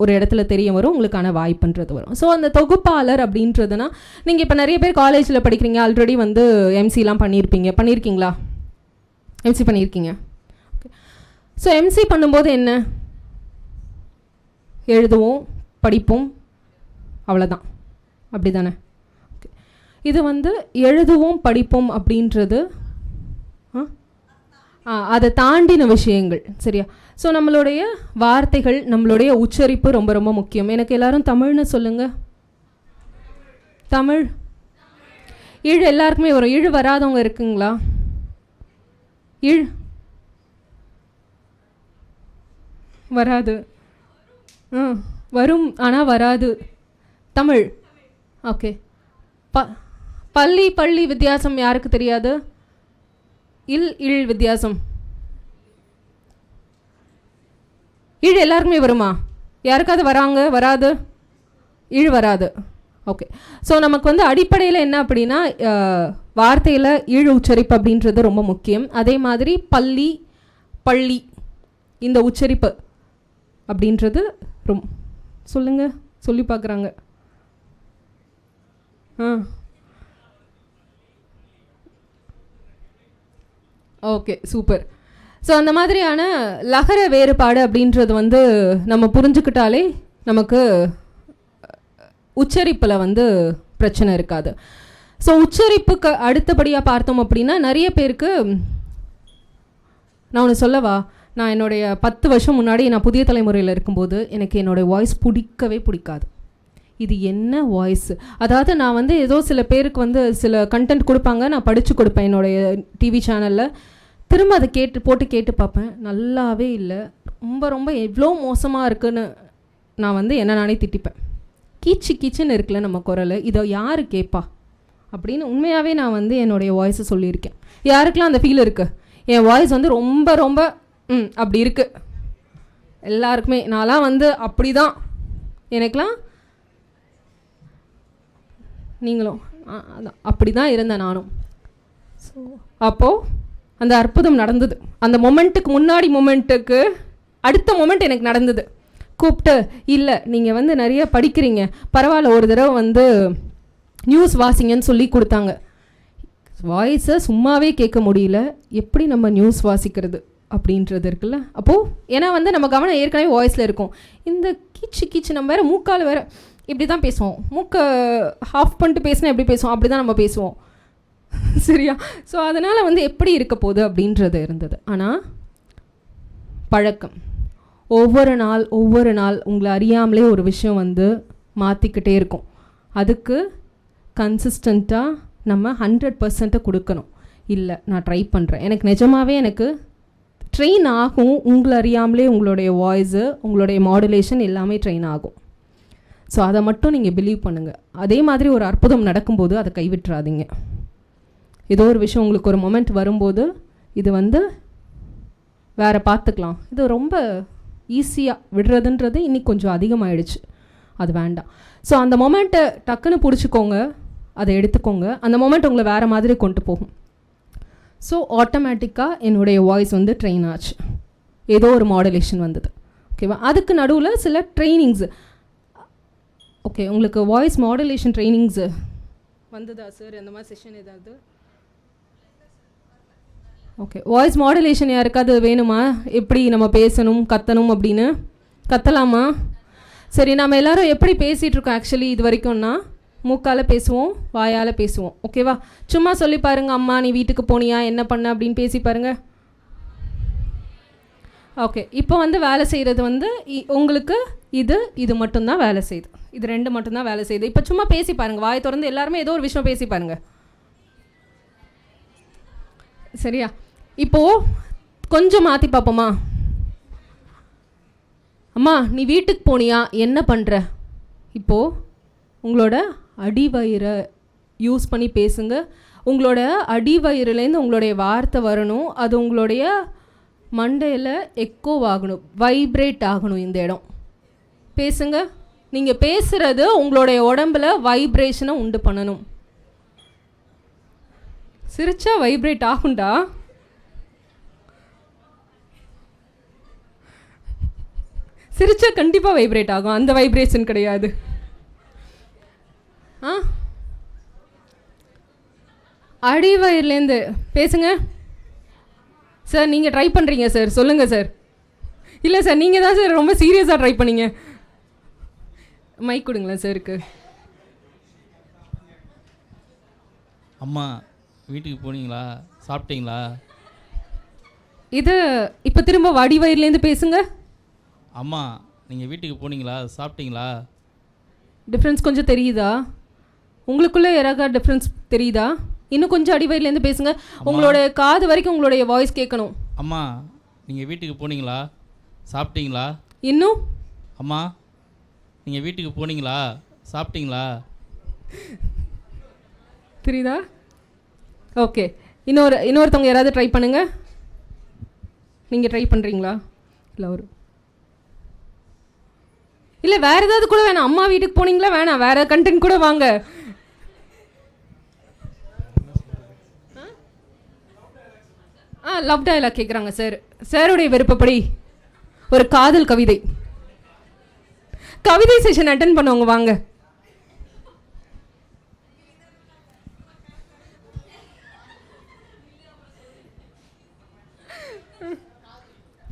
ஒரு இடத்துல தெரிய வரும், உங்களுக்கான வாய்ப்புன்றது வரும். ஸோ அந்த தொகுப்பாளர் அப்படின்றதுனா நீங்கள் இப்போ நிறைய பேர் காலேஜில் படிக்கிறீங்க, ஆல்ரெடி வந்து எம்சிலாம் பண்ணியிருக்கீங்களா? எம்சி பண்ணியிருக்கீங்க. ஓகே. ஸோ எம்சி பண்ணும்போது என்ன எழுதுவோம், படிப்போம், அவ்வளோதான். அப்படி தானே? ஓகே. இது வந்து எழுதுவோம் படிப்போம் அப்படின்றது அதை தாண்டின விஷயங்கள். சரியா? ஸோ நம்மளுடைய வார்த்தைகள், நம்மளுடைய உச்சரிப்பு ரொம்ப ரொம்ப முக்கியம். எனக்கு எல்லாரும் தமிழ்னு சொல்லுங்கள். தமிழ் இழு எல்லாருக்குமே வரும். இழு வராதவங்க இருக்குங்களா? இழ் வராது. வரும் ஆனால் வராது. தமிழ் ஓகே. பள்ளி வித்தியாசம் யாருக்கு தெரியாது? இழ் வித்தியாசம். இழ் எல்லாருக்குமே வருமா? யாருக்காவது வராது? இழ் வராது. ஓகே. ஸோ நமக்கு வந்து அடிப்படையில் என்ன அப்படின்னா வார்த்தையில் இழ் உச்சரிப்பு அப்படின்றது ரொம்ப முக்கியம். அதே மாதிரி பள்ளி இந்த உச்சரிப்பு அப்படின்றது சொல்லுங்கள், சொல்லி பார்க்குறாங்க. Okay super. ஸோ அந்த மாதிரியான லகர வேறுபாடு அப்படின்றது வந்து நம்ம புரிஞ்சுக்கிட்டாலே நமக்கு உச்சரிப்பில் வந்து பிரச்சனை இருக்காது. ஸோ உச்சரிப்புக்கு அடுத்தபடியாக பார்த்தோம் அப்படின்னா நிறைய பேருக்கு நான் ஒன்று சொல்லவா, நான் என்னுடைய 10 வருஷம் முன்னாடி நான் புதிய தலைமுறையில் இருக்கும்போது எனக்கு என்னோடய வாய்ஸ் பிடிக்காது. இது என்ன வாய்ஸ், அதாவது நான் வந்து ஏதோ சில பேருக்கு வந்து சில கண்டென்ட் கொடுப்பாங்க, நான் படித்து கொடுப்பேன் என்னுடைய டிவி சேனலில். திரும்ப அதை கேட்டு பார்ப்பேன், நல்லாவே இல்லை, ரொம்ப எவ்வளோ மோசமாக இருக்குன்னு நான் வந்து என்ன நானே திட்டிப்பேன். கீச்சுன்னு இருக்குல்ல நம்ம குரல், இதை யார் கேட்பா அப்படின்னு உண்மையாகவே நான் வந்து என்னுடைய வாய்ஸை சொல்லியிருக்கேன். யாருக்கெல்லாம் அந்த ஃபீல் இருக்குது? என் வாய்ஸ் வந்து ரொம்ப அப்படி இருக்குது எல்லாருக்குமே. நான்லாம் வந்து அப்படி தான், எனக்கெலாம் நீங்களும் அதான் அப்படி தான் இருந்தேன் நானும். ஸோ அப்போது அந்த அற்புதம் நடந்தது. அந்த மொமெண்ட்டுக்கு முன்னாடி மொமெண்ட்டுக்கு அடுத்த மொமெண்ட் எனக்கு நடந்தது. கூப்பிட்டு, இல்லை நீங்கள் வந்து நிறைய படிக்கிறீங்க, பரவாயில்ல ஒரு தடவை வந்து நியூஸ் வாசிங்கன்னு சொல்லி கொடுத்தாங்க. வாய்ஸை சும்மாவே கேட்க முடியல, எப்படி நம்ம நியூஸ் வாசிக்கிறது அப்படின்றது இருக்குல்ல. அப்போது ஏன்னா வந்து நம்ம கவனம் ஏற்கனவே வாய்ஸில் இருக்கும். இந்த கீச்சு நம்ம வேறு மூக்கால் வேறு இப்படி தான் பேசுவோம். மூக்கை ஆஃப் பண்ணிட்டு பேசினா எப்படி பேசுவோம், அப்படி தான் நம்ம பேசுவோம். சரியா? ஸோ அதனால் வந்து எப்படி இருக்க போகுது அப்படின்றது இருந்தது. ஆனால் பழக்கம் ஒவ்வொரு நாள் உங்களை அறியாமலே ஒரு விஷயம் வந்து மாற்றிக்கிட்டே இருக்கும். அதுக்கு கன்சிஸ்டண்ட்டாக நம்ம 100% கொடுக்கணும். இல்லை நான் ட்ரை பண்ணுறேன், எனக்கு நிஜமாகவே எனக்கு ட்ரெயின் ஆகும். உங்களை அறியாமலே உங்களுடைய வாய்ஸு, உங்களுடைய மாடுலேஷன் எல்லாமே ட்ரெயின் ஆகும். ஸோ அதை மட்டும் நீங்கள் பிலீவ் பண்ணுங்கள். அதே மாதிரி ஒரு அற்புதம் நடக்கும்போது அதை கைவிட்டுறாதீங்க. ஏதோ ஒரு விஷயம் உங்களுக்கு ஒரு மொமெண்ட் வரும்போது இது வந்து வேறு பார்த்துக்கலாம், இது ரொம்ப ஈஸியாக விடுறதுன்றது இன்றைக்கி கொஞ்சம் அதிகமாகிடுச்சு, அது வேண்டாம். ஸோ அந்த மொமெண்ட்டை டக்குன்னு பிடிச்சிக்கோங்க, அதை எடுத்துக்கோங்க. அந்த மொமெண்ட் உங்களை வேறு மாதிரி கொண்டு போகும். ஸோ ஆட்டோமேட்டிக்காக என்னுடைய வாய்ஸ் வந்து ட்ரெயின் ஆச்சு, ஏதோ ஒரு மாடுலேஷன் வந்தது. ஓகேவா? அதுக்கு நடுவில் சில ட்ரைனிங்ஸு. ஓகே, உங்களுக்கு வாய்ஸ் மாடுலேஷன் ட்ரைனிங்ஸு வந்ததா சார்? அந்த மாதிரி செஷன் ஏதாவது? ஓகே, வாய்ஸ் மாடுலேஷன் யாருக்காவது வேணுமா? எப்படி நம்ம பேசணும், கத்தணும் அப்படின்னு? கத்தலாமா? சரி, நம்ம எல்லோரும் எப்படி பேசிகிட்ருக்கோம் ஆக்சுவலி இது வரைக்கும்னா? மூக்கால் பேசுவோம், வாயால் பேசுவோம். ஓகேவா? சும்மா சொல்லி பாருங்கள், அம்மா நீ வீட்டுக்கு போனியா, என்ன பண்ண அப்படின்னு பேசி பாருங்கள். ஓகே, இப்போ வந்து வேலை செய்கிறது வந்து உங்களுக்கு இது மட்டும்தான் வேலை செய்யுது, இது 2 மட்டும்தான் வேலை செய்யுது. இப்போ சும்மா பேசி பாருங்கள், வாயை திறந்து எல்லாருமே ஏதோ ஒரு விஷயம் பேசி பாருங்கள். சரியா? இப்போது கொஞ்சம் மாற்றி பார்ப்போமா? அம்மா நீ வீட்டுக்கு போனியா, என்ன பண்ணுற? இப்போது உங்களோட அடிவயிறை யூஸ் பண்ணி பேசுங்க. உங்களோட அடிவயிறுலேருந்து உங்களுடைய வார்த்தை வரணும், அது உங்களுடைய மண்டையில் எக்கோ ஆகணும், வைப்ரேட் ஆகணும். இந்த இடம் பேசுங்க. நீங்கள் பேசுகிறது உங்களுடைய உடம்புல வைப்ரேஷனை உண்டு பண்ணணும். சிரிச்சா வைப்ரேட் ஆகும்டா. சிரிச்சா கண்டிப்பாக வைப்ரேட் ஆகும், அந்த வைப்ரேஷன் கிடையாது. அடிவயிறுலேருந்து பேசுங்க. சார் நீங்கள் ட்ரை பண்ணுறீங்க சார், சொல்லுங்கள் சார். இல்லை சார், நீங்கள் தான் சார் ரொம்ப சீரியஸாக ட்ரை பண்ணீங்க. மைக் கொடுங்களேன் சாருக்கு. அம்மா வீட்டுக்கு போனீங்களா, சாப்பிட்டீங்களா? இது இப்போ திரும்ப அடிவயிறுலேருந்து பேசுங்க. அம்மா நீங்கள் வீட்டுக்கு போனீங்களா, சாப்பிட்டீங்களா? டிஃப்ரென்ஸ் கொஞ்சம் தெரியுதா உங்களுக்குள்ளே? யாராவது டிஃப்ரென்ஸ் தெரியுதா? இன்னும் கொஞ்சம் அடிவயிறுலேருந்து பேசுங்க, உங்களோட காது வரைக்கும் உங்களுடைய வாய்ஸ் கேட்கணும். அம்மா நீங்கள் வீட்டுக்கு போனீங்களா, சாப்பிட்டீங்களா? இன்னும் அம்மா நீங்கள் வீட்டுக்கு போனீங்களா, சாப்பிட்டீங்களா? தெரியுதா? ஓகே, இன்னொருத்தவங்க யாராவது ட்ரை பண்ணுங்க. நீங்கள் ட்ரை பண்ணுறீங்களா? இல்லை வேறு ஏதாவது கூட வேணாம். அம்மா வீட்டுக்கு போனீங்களா வேணாம், வேறு கண்டென்ட் கூட வாங்க. லவ் டயலாக் கேட்குறாங்க சார். சாருடைய விருப்பப்படி ஒரு காதல் கவிதை செஷன் அட்டென்ட் பண்ணுவாங்க, வாங்க.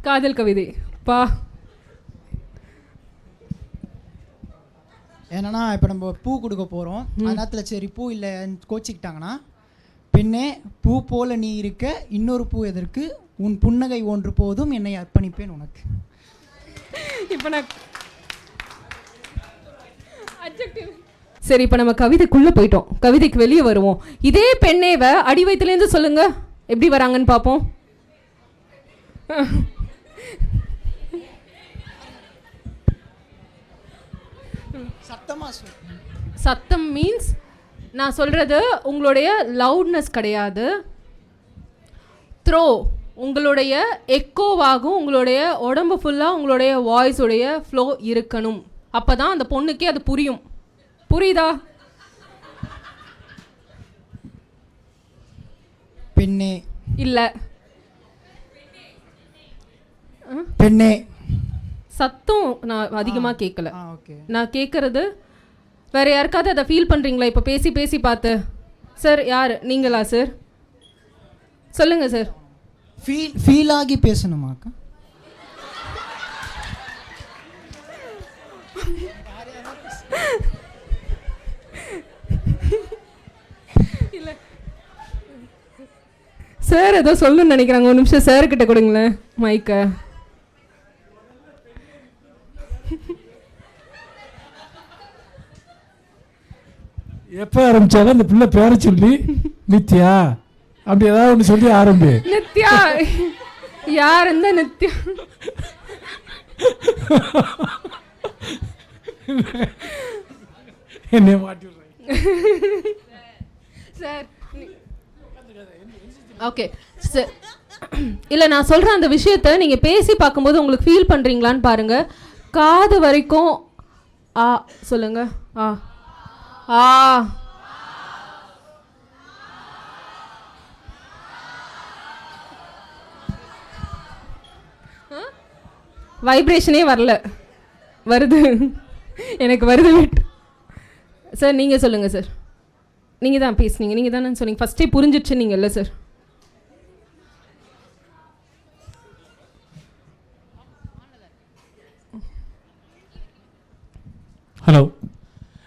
காதல் கவிதை பா. என்னன்னா இப்போ நம்ம பூ கொடுக்க போகிறோம், அந்த நேரத்தில் சரி பூ இல்லை கோச்சிக்கிட்டாங்கன்னா, பெண்ணே பூ போல நீ இருக்க இன்னொரு பூ எதற்கு, உன் புன்னகை ஒன்று போதும் என்னை அர்ப்பணிப்பேன் உனக்கு. இப்போ நான் சரி, இப்போ நம்ம கவிதைக்குள்ளே போயிட்டோம், கவிதைக்கு வெளியே வருவோம். இதே பெண்ணேவை அடி வயிற்றுலேருந்து சொல்லுங்க, எப்படி வராங்கன்னு பார்ப்போம். சத்தம் மீன்ஸ் நான் சொல்கிறது உங்களுடைய லவுட்னஸ் கிடையாது. த்ரோ உங்களுடைய எக்கோவாகும், உங்களுடைய உடம்பு ஃபுல்லாக உங்களுடைய வாய்ஸுடைய ஃப்ளோ இருக்கணும். அப்போ தான் அந்த பொண்ணுக்கே அது புரியும். புரியுதா? பெண்ணே. இல்லை. பெண்ணே. சத்தம் நான் அதிகமாக கேட்கல. ஓகே. நான் கேட்குறது வேற யாருக்காவது அதை ஃபீல் பண்ணுறீங்களா? இப்போ பேசி பேசி பார்த்து. சார் யார் நீங்களா சார்? சொல்லுங்கள் சார். ஃபீல் ஆகி பேசணுமாக்கா? இல்லை சார் ஏதோ சொல்லணும்னு நினைக்கிறாங்க. ஒரு நிமிஷம் சார் கிட்ட கொடுங்களேன் மைக்கை. எப்போ ஆரம்பிச்சாலும் அந்த பிள்ளை பேரை சொல்லி நித்யா அப்படி ஏதாவது ஒன்று சொல்லி ஆரம்பி. நித்யா யார் இந்த நித்யா? என்ன மாட்டி சார் ஓகே சார். இல்லை நான் சொல்கிறேன் அந்த விஷயத்த நீங்கள் பேசி பார்க்கும்போது உங்களுக்கு ஃபீல் பண்ணுறீங்களான்னு பாருங்கள். காது வரைக்கும் ஆ சொல்லுங்க. ஆ ஆ வைப்ரேஷனே வரல. வருது எனக்கு வருது. சார் நீங்கள் சொல்லுங்கள் சார். நீங்கள் தான் பேசுனீங்க, நீங்கள் தானே சொன்னீங்க ஃபஸ்ட்டே புரிஞ்சிடுச்சு நீங்கள் இல்லை சார்? ஹலோ.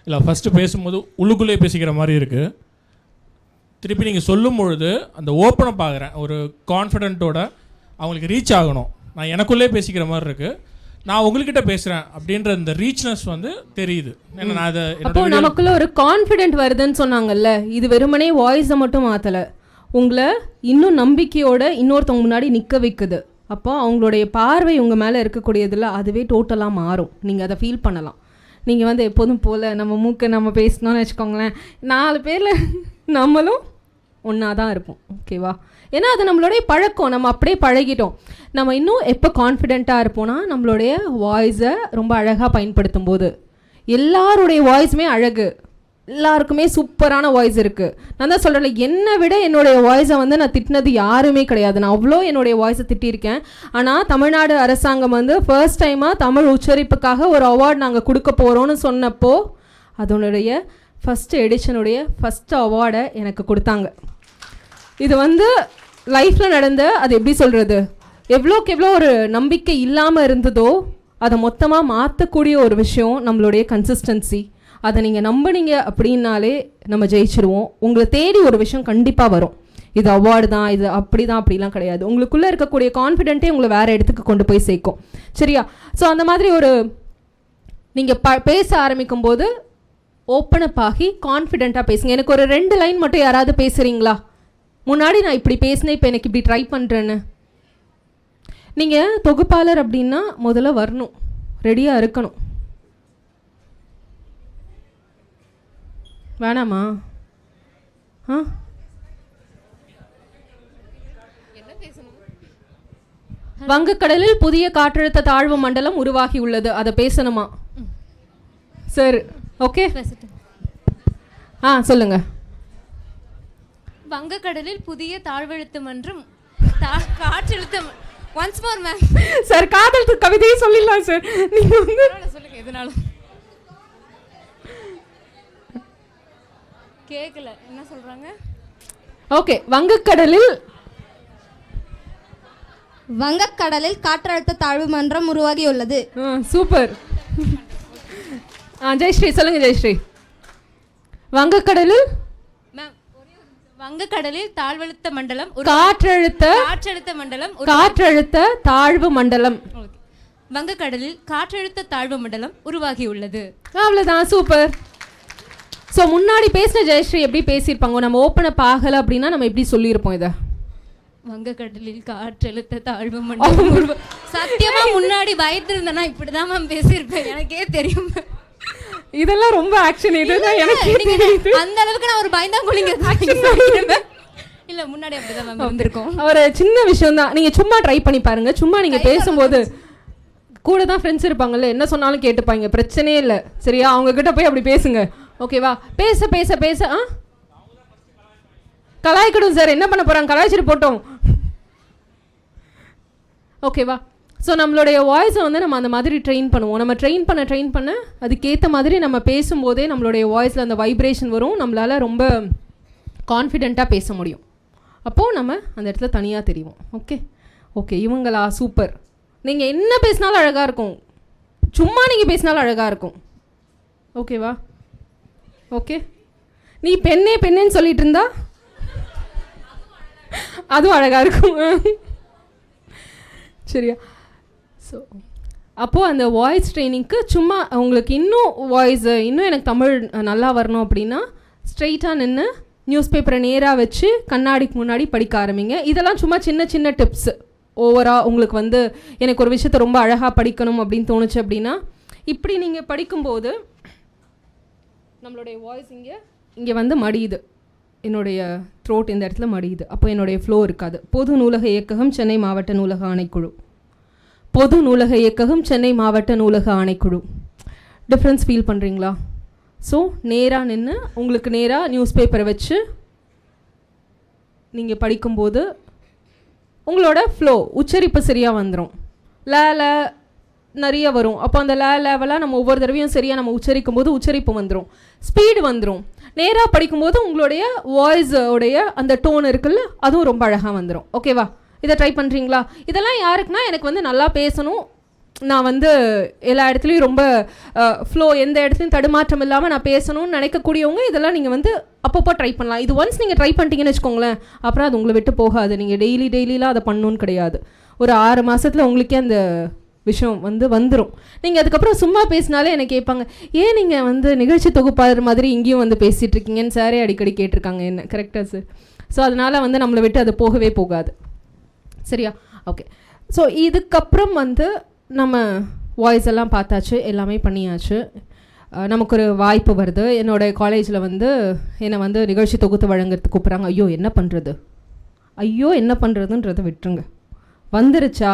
இல்லை ஃபஸ்ட்டு பேசும்போது உள்ளுக்குள்ளே பேசிக்கிற மாதிரி இருக்குது. திருப்பி நீங்கள் சொல்லும் பொழுது அந்த ஓப்பனை பார்க்குறேன். ஒரு கான்ஃபிடென்ட்டோட அவங்களுக்கு ரீச் ஆகணும். நான் எனக்குள்ளே பேசிக்கிற மாதிரி இருக்குது. நான் உங்கள்கிட்ட பேசுகிறேன் அப்படின்ற இந்த ரீச்னஸ் வந்து தெரியுது. ஏன்னா நான் அதை அப்போ நமக்குள்ள ஒரு கான்ஃபிடென்ட் வருதுன்னு சொன்னாங்கல்ல. இது வெறுமனே வாய்ஸை மட்டும் மாற்றலை, உங்களை இன்னும் நம்பிக்கையோட இன்னொருத்தவங்க முன்னாடி நிற்க வைக்குது. அப்போ அவங்களுடைய பார்வை உங்கள் மேலே இருக்கக்கூடியதில் அதுவே டோட்டலாக மாறும். நீங்கள் அதை ஃபீல் பண்ணலாம். நீங்கள் வந்து எப்போதும் போல் நம்ம மூக்கை நம்ம பேசணும்னு வச்சுக்கோங்களேன், 4 பேரில் நம்மளும் ஒன்றா தான் இருப்போம். ஓகேவா? ஏன்னா அது நம்மளுடைய பழக்கம், நம்ம அப்படியே பழகிட்டோம். நம்ம இன்னும் எப்போ கான்ஃபிடென்ட்டாக இருப்போம்னா நம்மளுடைய வாய்ஸை ரொம்ப அழகாக பயன்படுத்தும் போது. எல்லாருடைய வாய்ஸுமே அழகு, எல்லாருக்குமே சூப்பரான வாய்ஸ் இருக்குது. நான் தான் சொல்கிறேன், என்னை விட என்னுடைய வாய்ஸை வந்து நான் திட்டினது யாருமே கிடையாது. நான் அவ்வளோ என்னுடைய வாய்ஸை திட்டியிருக்கேன். ஆனால் தமிழ்நாடு அரசாங்கம் வந்து ஃபர்ஸ்ட் டைமாக தமிழ் உச்சரிப்புக்காக ஒரு அவார்டு நாங்கள் கொடுக்க போகிறோன்னு சொன்னப்போ அதனுடைய ஃபஸ்ட்டு எடிஷனுடைய ஃபஸ்ட்டு அவார்டை எனக்கு கொடுத்தாங்க. இது வந்து லைஃப்பில் நடந்த, அது எப்படி சொல்கிறது, எவ்வளோக்கு எவ்வளோ ஒரு நம்பிக்கை இல்லாமல் இருந்ததோ அதை மொத்தமாக மாற்றக்கூடிய ஒரு விஷயம் நம்மளுடைய கன்சிஸ்டன்சி. அதை நீங்கள் நம்பினீங்க அப்படின்னாலே நம்ம ஜெயிச்சிருவோம். உங்களை தேடி ஒரு விஷயம் கண்டிப்பாக வரும். இது அவார்டு தான், இது அப்படி தான், அப்படிலாம் கிடையாது. உங்களுக்குள்ளே இருக்கக்கூடிய கான்ஃபிடென்ட்டே உங்களை வேறு இடத்துக்கு கொண்டு போய் சேர்க்கும். சரியா? ஸோ அந்த மாதிரி ஒரு நீங்கள் பேச ஆரம்பிக்கும் போது ஓப்பனப் ஆகி கான்ஃபிடென்ட்டாக பேசுங்க. எனக்கு ஒரு 2 லைன் மட்டும் யாராவது பேசுகிறீங்களா? முன்னாடி நான் இப்படி பேசினேன், இப்போ எனக்கு இப்படி ட்ரை பண்ணுறேன்னு. நீங்கள் தொகுப்பாளர் அப்படின்னா முதல்ல வரணும், ரெடியாக இருக்கணும். வேணாமா? வங்கக்கடலில் புதிய காற்றழுத்த தாழ்வு மண்டலம் உருவாகி உள்ளது, அதை பேசணுமா சார்? ஓகே சொல்லுங்க. வங்கக்கடலில் புதிய தாழ்வழுத்த மன்றம் காற்றழுத்த ஒன்ஸ் மோர் மேம் சார். காதல் கவிதையே சொல்லிடலாம் சார். நீங்க சொல்லுங்க எதனாலும். கேட்கல என்ன சொல்றாங்க? ஓகே. வங்கக்கடலில் காற்றழுத்த தாழ்வு மன்றம் உருவாகி உள்ளது. சூப்பர். ஜெயஸ்ரீ சொல்லுங்க. ஜெயஸ்ரீ, வங்கக்கடலில் தாழ்வழுத்த மண்டலம் காற்றழுத்த தாழ்வு மண்டலம். வங்கக்கடலில் காற்றழுத்த தாழ்வு மண்டலம் உருவாகி உள்ளது. அவ்வளவுதான். சூப்பர். ஸோ முன்னாடி பேசின ஜெயஸ்ரீ எப்படி பேசியிருப்பாங்க, நம்ம ஓப்பனப் ஆகலை அப்படின்னா நம்ம எப்படி சொல்லியிருப்போம் இதை? வங்கக்கடலில் காற்றழுத்த தாழ்வு மண்டலம். சத்தியமா முன்னாடி பயத்திருந்தேன்னா இப்படிதான் மேம் பேசியிருப்பேன், எனக்கே தெரியும். இதெல்லாம் ரொம்ப ஆக்ஷன். இதுதான் எனக்கு அந்த அளவுக்கு நான் ஒரு பயந்தாங்குழிங்க இல்ல, முன்னாடி அப்படிதான் மேம் வந்திருக்கோம். ஒரு சின்ன விஷயம் தான், நீங்க சும்மா ட்ரை பண்ணி பாருங்க. சும்மா நீங்க பேசும்போது கூட தான் ஃப்ரெண்ட்ஸ் இருப்பாங்கல்ல, என்ன சொன்னாலும் கேட்டுப்பாங்க, பிரச்சனையே இல்லை. சரியா? அவங்க கிட்ட போய் அப்படி பேசுங்க. ஓகேவா? பேச பேச பேச கலாய்க்கணும் சார், என்ன பண்ண போகிறாங்க, கலாய்ச்சிட்டு போட்டோம். ஓகேவா? ஸோ நம்மளுடைய வாய்ஸை வந்து நம்ம அந்த மாதிரி ட்ரெயின் பண்ணுவோம். நம்ம ட்ரெயின் பண்ண அதுக்கேற்ற மாதிரி நம்ம பேசும்போதே நம்மளுடைய வாய்ஸில் அந்த வைப்ரேஷன் வரும். நம்மளால் ரொம்ப கான்ஃபிடெண்ட்டாக பேச முடியும். அப்போது நம்ம அந்த இடத்துல தனியாக தெரியும். ஓகே இவங்களா சூப்பர். நீங்கள் என்ன பேசினாலும் அழகாக இருக்கும், சும்மா நீங்கள் பேசினாலும் அழகாக இருக்கும். ஓகேவா? ஓகே, நீ பெண்ணேன்னு சொல்லிட்டு இருந்தா அதுவும் அழகாக இருக்கும். சரியா? ஸோ அப்போது அந்த வாய்ஸ் ட்ரைனிங்க்கு சும்மா உங்களுக்கு இன்னும் எனக்கு தமிழ் நல்லா வரணும் அப்படின்னா ஸ்ட்ரெயிட்டாக நின்று நியூஸ் பேப்பரை நேராக வச்சு கண்ணாடிக்கு முன்னாடி படிக்க ஆரம்பிங்க. இதெல்லாம் சும்மா சின்ன டிப்ஸு. ஓவராக உங்களுக்கு வந்து எனக்கு ஒரு விஷயத்தை ரொம்ப அழகாக படிக்கணும் அப்படின்னு தோணுச்சு அப்படின்னா இப்படி நீங்கள் படிக்கும்போது நம்மளுடைய வாய்ஸ் இங்கே வந்து மடியுது, என்னுடைய த்ரோட் இந்த இடத்துல மடியுது. அப்போ என்னுடைய ஃப்ளோ இருக்காது. பொது நூலக இயக்ககம் சென்னை மாவட்ட நூலக ஆணைக்குழு, பொது நூலக இயக்ககம் சென்னை மாவட்ட நூலக ஆணைக்குழு. டிஃப்ரென்ஸ் ஃபீல் பண்ணுறீங்களா? ஸோ நேராக நின்று உங்களுக்கு நேராக நியூஸ் பேப்பரை வச்சு நீங்கள் படிக்கும்போது உங்களோட ஃப்ளோ உச்சரிப்பு சரியாக வந்துடும். ல நிறைய வரும். அப்போ அந்த லேவலாக நம்ம ஒவ்வொரு தடவையும் சரியாக நம்ம உச்சரிக்கும் போது உச்சரிப்பு வந்துடும், ஸ்பீடு வந்துடும். நேராக படிக்கும்போது உங்களுடைய வாய்ஸோடைய அந்த டோன் இருக்குல்ல, அதுவும் ரொம்ப அழகாக வந்துடும். ஓகேவா? இதை ட்ரை பண்ணுறீங்களா? இதெல்லாம் யாருக்குன்னா எனக்கு வந்து நல்லா பேசணும், நான் வந்து எல்லா இடத்துலையும் ரொம்ப ஃப்ளோ எந்த இடத்துலையும் தடுமாற்றம் இல்லாமல் நான் பேசணும்னு நினைக்கக்கூடியவங்க இதெல்லாம் நீங்கள் வந்து அப்பப்போ ட்ரை பண்ணலாம். இது ஒன்ஸ் நீங்கள் ட்ரை பண்ணிட்டீங்கன்னு வச்சுக்கோங்களேன், அப்புறம் அது உங்களை விட்டு போகாது. நீங்கள் டெய்லிலாம் அதை பண்ணணுன்னு கிடையாது. ஒரு 6 மாதத்தில் உங்களுக்கே அந்த விஷயம் வந்துடும். நீங்கள் அதுக்கப்புறம் சும்மா பேசினாலே எனக்கு கேட்பாங்க, ஏன் நீங்கள் வந்து நிகழ்ச்சி தொகுப்பாளர் மாதிரி இங்கேயும் வந்து பேசிகிட்டு இருக்கீங்கன்னு சாரே அடிக்கடி கேட்டிருக்காங்க என்ன. கரெக்டாக சார்? ஸோ அதனால் வந்து நம்மளை விட்டு அது போகவே போகாது. சரியா? ஓகே. ஸோ இதுக்கப்புறம் வந்து நம்ம வாய்ஸ் எல்லாம் பார்த்தாச்சு, எல்லாமே பண்ணியாச்சு. நமக்கு ஒரு வாய்ப்பு வருது. என்னோடய காலேஜில் வந்து என்னை வந்து நிகழ்ச்சி தொகுத்து வழங்குறதுக்கு கூப்பிட்றாங்க. ஐயோ என்ன பண்ணுறதுன்றதை விட்டுருங்க. வந்துருச்சா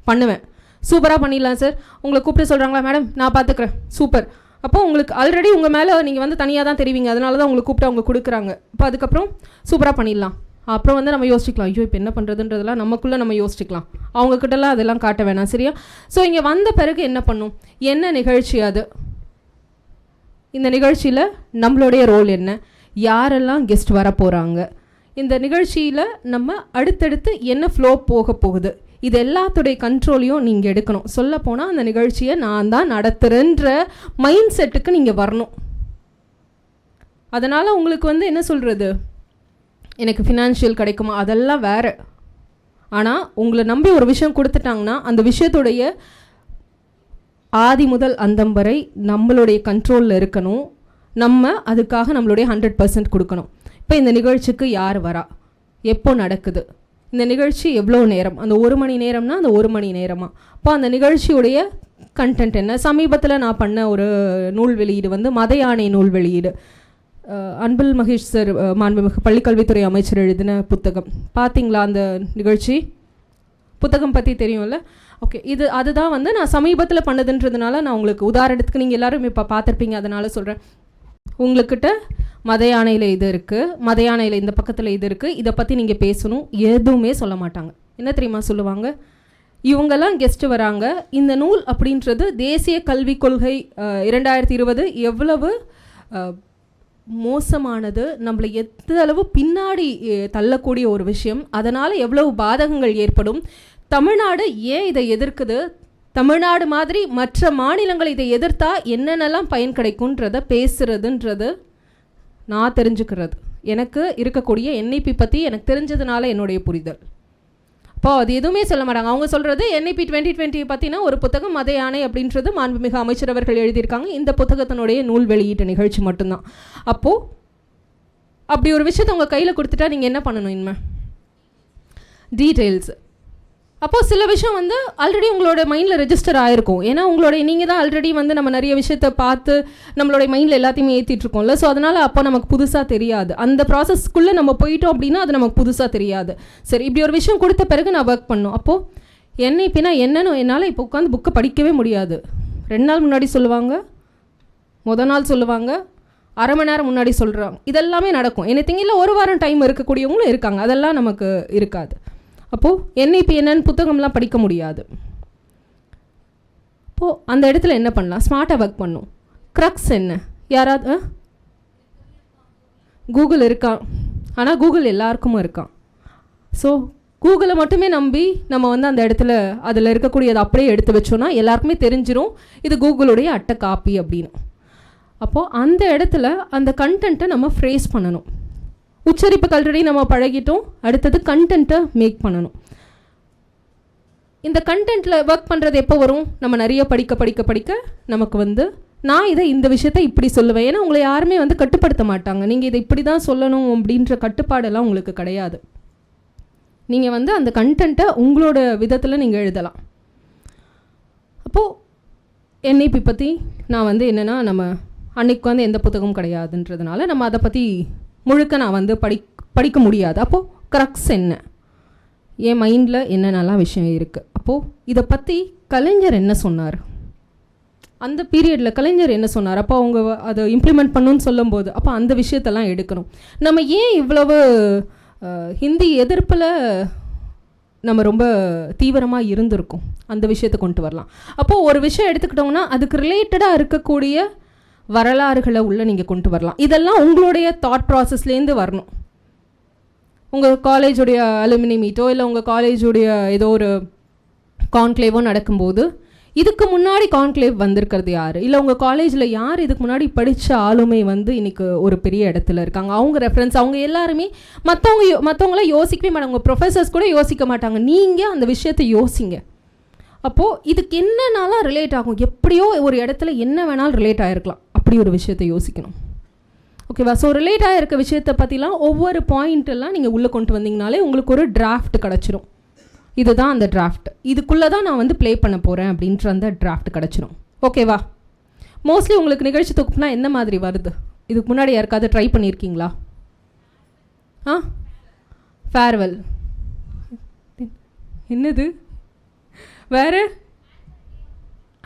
பண்ணுவேன், சூப்பராக பண்ணிடலாம் சார். உங்களை கூப்பிட்டு சொல்கிறாங்களா, மேடம் நான் பார்த்துக்குறேன், சூப்பர். அப்போ உங்களுக்கு ஆல்ரெடி உங்கள் மேலே நீங்கள் வந்து தனியாக தான் தெரிவிங்க, அதனால தான் உங்களுக்கு கூப்பிட்டு அவங்க கொடுக்குறாங்க. அப்போ அதுக்கப்புறம் சூப்பராக பண்ணிடலாம். அப்புறம் வந்து நம்ம யோசிக்கலாம், ஐயோ இப்போ என்ன பண்ணுறதுன்றதெல்லாம் நமக்குள்ளே நம்ம யோசிக்கலாம். அவங்கக்கிட்டலாம் அதெல்லாம் காட்ட வேணாம். சரியா? ஸோ இங்கே வந்த பிறகு என்ன பண்ணும், என்ன நிகழ்ச்சி அது, இந்த நிகழ்ச்சியில் நம்மளுடைய ரோல் என்ன, யாரெல்லாம் கெஸ்ட் வர போகிறாங்க, இந்த நிகழ்ச்சியில் நம்ம அடுத்தடுத்து என்ன ஃப்ளோ போக போகுது, இது எல்லாத்துடைய கண்ட்ரோலையும் நீங்கள் எடுக்கணும். சொல்லப்போனால் அந்த நிகழ்ச்சியை நான் தான் நடத்துகிறேன்ற மைண்ட் செட்டுக்கு நீங்கள் வரணும். அதனால் உங்களுக்கு வந்து என்ன சொல்கிறது, எனக்கு ஃபினான்ஷியல் கிடைக்குமா, அதெல்லாம் வேறு. ஆனால் உங்களை நம்பி ஒரு விஷயம் கொடுத்துட்டாங்கன்னா அந்த விஷயத்துடைய ஆதி முதல் அந்தம் வரை நம்மளுடைய கண்ட்ரோலில் இருக்கணும். நம்ம அதுக்காக நம்மளுடைய 100% கொடுக்கணும். இப்போ இந்த நிகழ்ச்சிக்கு யார் வரா, எப்போ நடக்குது, இந்த நிகழ்ச்சி எவ்வளோ நேரம், அந்த 1 மணி நேரம்னா அந்த 1 மணி நேரமா, அப்போ அந்த நிகழ்ச்சியுடைய கண்டென்ட் என்ன. சமீபத்தில் நான் பண்ண ஒரு நூல் வெளியீடு வந்து மத யானை நூல் வெளியீடு. அன்பில் மகேஷ் சார் மாண்புமிகு பள்ளிக்கல்வித்துறை அமைச்சர் எழுதின புத்தகம். பார்த்தீங்களா அந்த நிகழ்ச்சி? புத்தகம் பற்றி தெரியும்ல? ஓகே. அதுதான் வந்து நான் சமீபத்தில் பண்ணதுன்றதுனால நான் உங்களுக்கு உதாரணத்துக்கு நீங்கள் எல்லோரும் இப்போ பார்த்துருப்பீங்க, அதனால் சொல்கிறேன். உங்களுக்கிட்ட மத யானையில் இது இருக்குது, மத யானையில் இந்த பக்கத்தில் இது இருக்குது, இதை பற்றி நீங்கள் பேசணும், எதுவுமே சொல்ல மாட்டாங்க. என்ன தெரியுமா சொல்லுவாங்க, இவங்கெல்லாம் கெஸ்ட்டு வராங்க, இந்த நூல் அப்படின்றது தேசிய கல்விக் கொள்கை 2020 எவ்வளவு மோசமானது, நம்மளை எந்த அளவு பின்னாடி தள்ளக்கூடிய ஒரு விஷயம், அதனால் எவ்வளவு பாதகங்கள் ஏற்படும், தமிழ்நாடு ஏன் இதை எதிர்க்குது, தமிழ்நாடு மாதிரி மற்ற மாநிலங்கள் இதை எதிர்த்தா என்னென்னலாம் பயன் கிடைக்கும்ன்றத பேசுகிறதுன்றது நான் தெரிஞ்சுக்கிறது. எனக்கு இருக்கக்கூடிய NIP பற்றி எனக்கு தெரிஞ்சதுனால என்னுடைய புரிதல். அப்போ அது எதுவுமே சொல்ல மாட்டாங்க. அவங்க சொல்கிறது NIP 2020 பற்றினா ஒரு புத்தகம் மத யானை அப்படின்றது மாண்புமிகு அமைச்சர் அவர்கள் எழுதியிருக்காங்க. இந்த புத்தகத்தினுடைய நூல் வெளியீட்டு நிகழ்ச்சி மட்டும்தான். அப்போது அப்படி ஒரு விஷயத்தை உங்கள் கையில் கொடுத்துட்டா நீங்கள் என்ன பண்ணணும், இனிமே டீட்டெயில்ஸ். அப்போது சில விஷயம் வந்து ஆல்ரெடி உங்களோட மைண்டில் ரெஜிஸ்டர் ஆகிருக்கும். ஏன்னா நீங்கள் தான் ஆல்ரெடி வந்து நம்ம நிறைய விஷயத்தை பார்த்து நம்மளோட மைண்டில் எல்லாத்தையுமே ஏற்றிட்டுருக்கோம்ல. ஸோ அதனால் அப்போ நமக்கு புதுசாக தெரியாது. அந்த ப்ராசஸ்க்குள்ளே நம்ம போயிட்டோம் அப்படின்னா அது நமக்கு புதுசாக தெரியாது. சரி, இப்படி ஒரு விஷயம் கொடுத்த பிறகு நான் ஒர்க் பண்ணணும். அப்போது NIPனா என்னன்னு என்னால் இப்போ உட்காந்து புக்கை படிக்கவே முடியாது. 2 நாள் முன்னாடி சொல்லுவாங்க, மொதல் நாள் சொல்லுவாங்க, அரை மணி நேரம் முன்னாடி சொல்கிறாங்க. இதெல்லாமே நடக்கும். எனிதிங் இல்லை ஒரு வாரம் டைம் இருக்கக்கூடியவங்களும் இருக்காங்க. அதெல்லாம் நமக்கு இருக்காது. அப்போது NEP என்னன்னு புத்தகம்லாம் படிக்க முடியாது. அப்போது அந்த இடத்துல என்ன பண்ணலாம்? ஸ்மார்ட்டாக ஒர்க் பண்ணும். க்ரக்ஸ் என்ன? யாராவது கூகுள் இருக்கான், ஆனால் கூகுள் எல்லாருக்குமே இருக்கான். ஸோ கூகுளை மட்டுமே நம்பி நம்ம வந்து அந்த இடத்துல அதில் இருக்கக்கூடியதை அப்படியே எடுத்து வச்சோன்னா எல்லாருக்குமே தெரிஞ்சிடும் இது கூகுளுடைய அட்டை காப்பி அப்படின்னு. அப்போது அந்த இடத்துல அந்த கண்டென்ட்டை நம்ம ஃப்ரேஸ் பண்ணணும். உச்சரிப்பு ஆல்ரெடி நம்ம பழகிட்டோம். அடுத்தது கண்டென்ட்டை மேக் பண்ணணும். இந்த கண்டென்ட்டில் ஒர்க் பண்ணுறது எப்போ வரும்? நம்ம நிறைய படிக்க படிக்க படிக்க நமக்கு வந்து நான் இந்த விஷயத்தை இப்படி சொல்லுவேன். ஏன்னா உங்களை யாருமே வந்து கட்டுப்படுத்த மாட்டாங்க. நீங்கள் இதை இப்படி தான் சொல்லணும் அப்படின்ற கட்டுப்பாடெல்லாம் உங்களுக்கு கிடையாது. நீங்கள் வந்து அந்த கண்டென்ட்டை உங்களோட விதத்தில் நீங்கள் எழுதலாம். அப்போது NEP பற்றி நான் வந்து என்னென்னா, நம்ம அன்றைக்கு வந்து எந்த புத்தகமும் கிடையாதுன்றதுனால நம்ம அதை பற்றி முழுக்க நான் வந்து படிக்க முடியாது. அப்போது க்ரக்ஸ் என்ன, என் மைண்டில் என்னென்னலாம் விஷயம் இருக்குது. அப்போது இதை பற்றி கலைஞர் என்ன சொன்னார், அந்த பீரியடில் கலைஞர் என்ன சொன்னார், அப்போ அவங்க அதை இம்ப்ளிமெண்ட் பண்ணணும்னு சொல்லும்போது அப்போ அந்த விஷயத்தெல்லாம் எடுக்கணும். நம்ம ஏன் இவ்வளவு ஹிந்தி எதிர்ப்பில் நம்ம ரொம்ப தீவிரமாக இருந்திருக்கோம், அந்த விஷயத்தை கொண்டு வரலாம். அப்போது ஒரு விஷயம் எடுத்துக்கிட்டோம்னா அதுக்கு ரிலேட்டடாக இருக்கக்கூடிய வரலாறுகளை உள்ளே நீங்கள் கொண்டு வரலாம். இதெல்லாம் உங்களுடைய தாட் ப்ராசஸ்லேருந்து வரணும். உங்கள் காலேஜுடைய அலுமினி மீட்டோ இல்லை உங்கள் காலேஜுடைய ஏதோ ஒரு கான்க்ளேவோ நடக்கும்போது இதுக்கு முன்னாடி கான்க்ளேவ் வந்திருக்கிறது யார், இல்லை உங்கள் காலேஜில் யார் இதுக்கு முன்னாடி படித்த ஆளுமை வந்து இன்றைக்கி ஒரு பெரிய இடத்துல இருக்காங்க, அவங்க ரெஃபரன்ஸ், அவங்க எல்லாருமே மற்றவங்களாம் யோசிக்கவே மாட்டாங்க. உங்கள் ப்ரொஃபஸர்ஸ் கூட யோசிக்க மாட்டாங்க. நீங்கள் அந்த விஷயத்தை யோசிங்க. அப்போது இதுக்கு என்னென்னாலாம் ரிலேட் ஆகும், எப்படியோ ஒரு இடத்துல என்ன வேணாலும் ரிலேட் ஆகிருக்கலாம், அப்படி ஒரு விஷயத்தை யோசிக்கணும். ஓகேவா? ஸோ ரிலேட் ஆகிருக்க விஷயத்தை பற்றிலாம் ஒவ்வொரு பாயிண்ட்டெல்லாம் நீங்கள் உள்ளே கொண்டு வந்தீங்கனாலே உங்களுக்கு ஒரு டிராஃப்ட் கிடச்சிரும். இதுதான் அந்த டிராஃப்ட், இதுக்குள்ளே தான் நான் வந்து ப்ளே பண்ண போகிறேன் அப்படின்ற அந்த டிராஃப்ட் கிடச்சிரும். ஓகேவா? மோஸ்ட்லி உங்களுக்கு நிகழ்ச்சி தொகுப்புனா என்ன மாதிரி வருது? இதுக்கு முன்னாடி யாருக்காவது ட்ரை பண்ணியிருக்கீங்களா? ஃபேர்வெல் என்னது? வேறு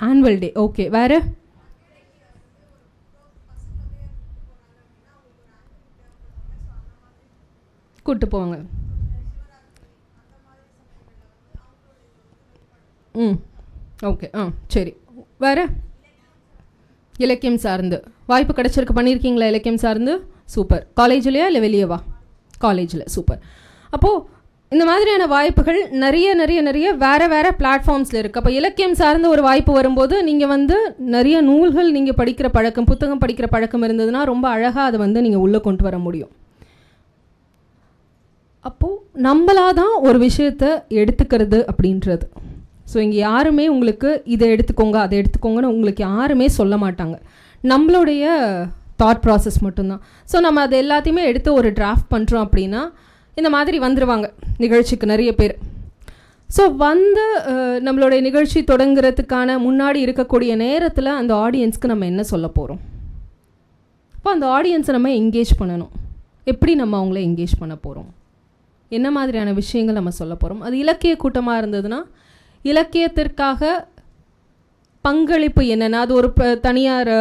ஆனுவல் டே. ஓகே, வேறு கூப்பிட்டு போவாங்க. ஓகே, சரி. வேறு இலக்கியம் சார்ந்து வாய்ப்பு கிடச்சிருக்கு, பண்ணியிருக்கீங்களா? இலக்கியம் சார்ந்து சூப்பர். காலேஜ்லையா இல்லை வெளியவா? காலேஜில். சூப்பர். அப்போது இந்த மாதிரியான வாய்ப்புகள் நிறைய நிறைய நிறைய வேறு வேறு பிளாட்ஃபார்ம்ஸில் இருக்குது. அப்போ இலக்கியம் சார்ந்த ஒரு வாய்ப்பு வரும்போது நீங்கள் வந்து நிறைய நூல்கள் நீங்கள் படிக்கிற பழக்கம், புத்தகம் படிக்கிற பழக்கம் இருந்ததுன்னா ரொம்ப அழகாக அதை வந்து நீங்கள் உள்ளே கொண்டு வர முடியும். அப்போது நம்மளாக தான் ஒரு விஷயத்தை எடுத்துக்கிறது அப்படின்றது. ஸோ இங்கே யாருமே உங்களுக்கு இதை எடுத்துக்கோங்க அதை எடுத்துக்கோங்கன்னு உங்களுக்கு யாருமே சொல்ல மாட்டாங்க. நம்மளுடைய தாட் ப்ராசஸ் மட்டும்தான். ஸோ நம்ம அதை எல்லாத்தையுமே எடுத்து ஒரு டிராஃப்ட் பண்ணுறோம் அப்படின்னா இந்த மாதிரி வந்துடுவாங்க நிகழ்ச்சிக்கு நிறைய பேர். ஸோ வந்து நம்மளுடைய நிகழ்ச்சி தொடங்குறதுக்கான முன்னாடி இருக்கக்கூடிய நேரத்தில் அந்த ஆடியன்ஸ்க்கு நம்ம என்ன சொல்ல போகிறோம்? அப்போ அந்த ஆடியன்ஸை நம்ம என்கேஜ் பண்ணணும். எப்படி நம்ம அவங்கள என்கேஜ் பண்ண போகிறோம், என்ன மாதிரியான விஷயங்கள் நம்ம சொல்ல போகிறோம்? அது இலக்கிய கூட்டமாக இருந்ததுன்னா இலக்கியத்திற்காக பங்களிப்பு என்னென்னா, அது ஒரு தனியார்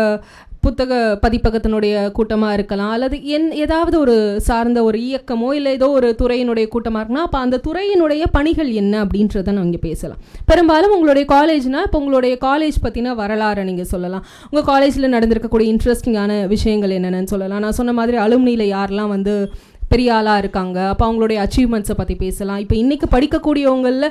புத்தக பதிப்பகத்தினுடைய கூட்டமாக இருக்கலாம், அல்லது ஏதாவது ஒரு சார்ந்த ஒரு இயக்கமோ இல்லை ஏதோ ஒரு துறையினுடைய கூட்டமாக இருக்குன்னா அப்போ அந்த துறையினுடைய பணிகள் என்ன அப்படின்றத நம்ம இங்கே பேசலாம். பெரும்பாலும் உங்களுடைய காலேஜ்னால் இப்போ உங்களுடைய காலேஜ் பற்றின வரலாறு நீங்கள் சொல்லலாம். உங்கள் காலேஜில் நடந்திருக்கக்கூடிய இன்ட்ரெஸ்டிங்கான விஷயங்கள் என்னென்னு சொல்லலாம். நான் சொன்ன மாதிரி அலுமினியில் யாரெல்லாம் வந்து பெரிய ஆளாக இருக்காங்க, அப்போ அவங்களுடைய அச்சீவ்மெண்ட்ஸை பற்றி பேசலாம். இப்போ இன்றைக்கி படிக்கக்கூடியவங்களில்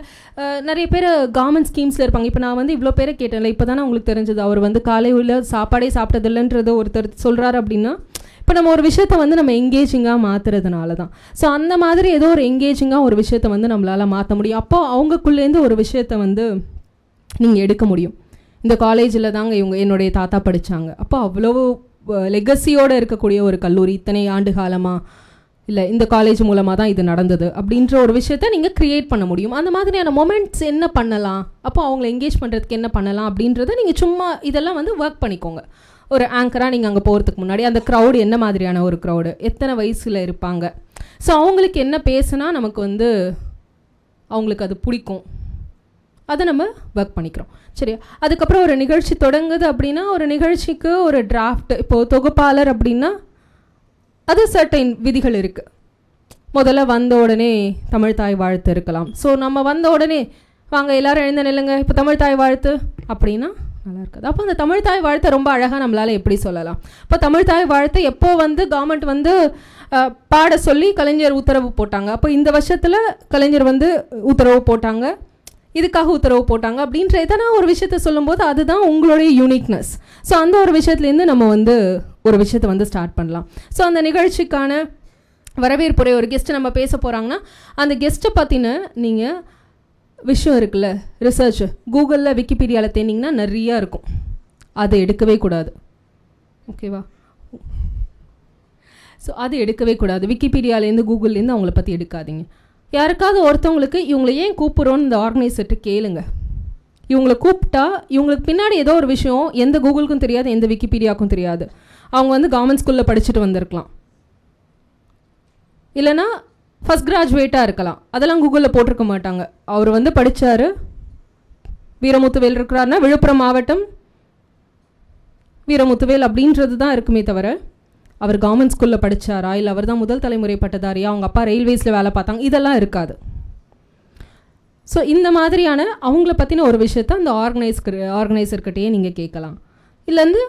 நிறைய பேர் கவர்மெண்ட் ஸ்கீம்ஸில் இருப்பாங்க. இப்போ நான் வந்து இவ்வளோ பேரை கேட்டேன்ல, இப்போ தானே உங்களுக்கு தெரிஞ்சது அவர் வந்து காலையில் சாப்பாடே சாப்பிட்டதில்லைன்றது ஒருத்தர் சொல்கிறாரு அப்படின்னா இப்போ நம்ம ஒரு விஷயத்தை வந்து நம்ம எங்கேஜிங்காக மாற்றுறதுனால தான். ஸோ அந்த மாதிரி ஏதோ ஒரு எங்கேஜிங்காக ஒரு விஷயத்தை வந்து நம்மளால் மாற்ற முடியும். அப்போது அவங்களுக்குள்ளேருந்து ஒரு விஷயத்தை வந்து நீங்கள் எடுக்க முடியும். இந்த காலேஜில் தாங்க இவங்க என்னுடைய தாத்தா படித்தாங்க, அப்போ அவ்வளோ லெகசியோடு இருக்கக்கூடிய ஒரு கல்லூரி, இத்தனை ஆண்டு காலமாக இல்லை இந்த காலேஜ் மூலமாக தான் இது நடந்தது அப்படின்ற ஒரு விஷயத்த நீங்கள் க்ரியேட் பண்ண முடியும். அந்த மாதிரியான மொமெண்ட்ஸ் என்ன பண்ணலாம், அப்போ அவங்கள என்கேஜ் பண்ணுறதுக்கு என்ன பண்ணலாம் அப்படின்றத நீங்கள் சும்மா இதெல்லாம் வந்து ஒர்க் பண்ணிக்கோங்க. ஒரு ஆங்கராக நீங்கள் அங்கே போகிறதுக்கு முன்னாடி அந்த க்ரௌடு என்ன மாதிரியான ஒரு க்ரௌடு, எத்தனை வயசில் இருப்பாங்க, ஸோ அவங்களுக்கு என்ன பேசுனா நமக்கு வந்து அவங்களுக்கு அது பிடிக்கும், அதை நம்ம ஒர்க் பண்ணிக்கிறோம். சரியா? அதுக்கப்புறம் ஒரு நிகழ்ச்சி தொடங்குது அப்படின்னா ஒரு நிகழ்ச்சிக்கு ஒரு டிராஃப்ட், இப்போது தொகுப்பாளர் அப்படின்னா அது சர்டைன் விதிகள் இருக்குது. முதல்ல வந்த உடனே தமிழ் தாய் வாழ்த்து இருக்கலாம். ஸோ நம்ம வந்த உடனே வாங்க எல்லோரும் எழுந்த நில்லுங்க இப்போ தமிழ் தாய் வாழ்த்து அப்படின்னா நல்லா இருக்காது. அப்போ அந்த தமிழ் தாய் வாழ்த்தை ரொம்ப அழகாக நம்மளால் எப்படி சொல்லலாம்? இப்போ தமிழ் தாய் வாழ்த்து எப்போ வந்து கவர்மெண்ட் வந்து பாட சொல்லி கலைஞர் உத்தரவு போட்டாங்க. அப்போ இந்த வருஷத்தில் கலைஞர் வந்து உத்தரவு போட்டாங்க, இதுக்காக உத்தரவு போட்டாங்க அப்படின்ற எதனா ஒரு விஷயத்த சொல்லும்போது அதுதான் உங்களுடைய யூனிக்னஸ். ஸோ அந்த ஒரு விஷயத்துலேருந்து நம்ம வந்து ஒரு விஷயத்தை வந்து ஸ்டார்ட் பண்ணலாம். ஸோ அந்த நிகழ்ச்சிக்கான வரவேற்புரை ஒரு கெஸ்ட்டு நம்ம பேச போகிறாங்கன்னா அந்த கெஸ்ட்டை பற்றின நீங்கள் விஷயம் இருக்குல்ல, ரிசர்ச் கூகுளில் விக்கிபீடியாவில் தேனிங்கன்னா நிறையா இருக்கும், அதை எடுக்கவே கூடாது. ஓகேவா? ஸோ அது எடுக்கவே கூடாது. விக்கிபீடியாவிலேருந்து கூகுள்லேருந்து அவங்கள பற்றி எடுக்காதீங்க. யாருக்காவது ஒருத்தவங்களுக்கு இவங்களை ஏன் கூப்பிட்றோன்னு இந்த ஆர்கனைசர்கிட்ட கேளுங்க. இவங்களை கூப்பிட்டா இவங்களுக்கு பின்னாடி ஏதோ ஒரு விஷயம் எந்த கூகுளுக்கும் தெரியாது, எந்த விக்கிபீடியாவுக்கும் தெரியாது. அவங்க வந்து கவர்மெண்ட் ஸ்கூலில் படிச்சுட்டு வந்திருக்கலாம், இல்லைனா ஃபஸ்ட் கிராஜுவேட்டாக இருக்கலாம், அதெல்லாம் கூகுளில் போட்டிருக்க மாட்டாங்க. அவர் வந்து படித்தார், வீரமுத்துவேல் இருக்கிறாருன்னா விழுப்புரம் மாவட்டம் வீரமுத்துவேல் அப்படின்றது தான் இருக்குமே தவிர அவர் கவர்மெண்ட் ஸ்கூலில் படித்தாரா, இல்லை அவர் தான் முதல் தலைமுறை பட்டதாரியா, அவங்க அப்பா ரயில்வேஸில் வேலை பார்த்தாங்க, இதெல்லாம் இருக்காது. ஸோ இந்த மாதிரியான அவங்கள பற்றின ஒரு விஷயத்த அந்த ஆர்கனைசர்கிட்டையே நீங்கள் கேட்கலாம். இல்லைந்து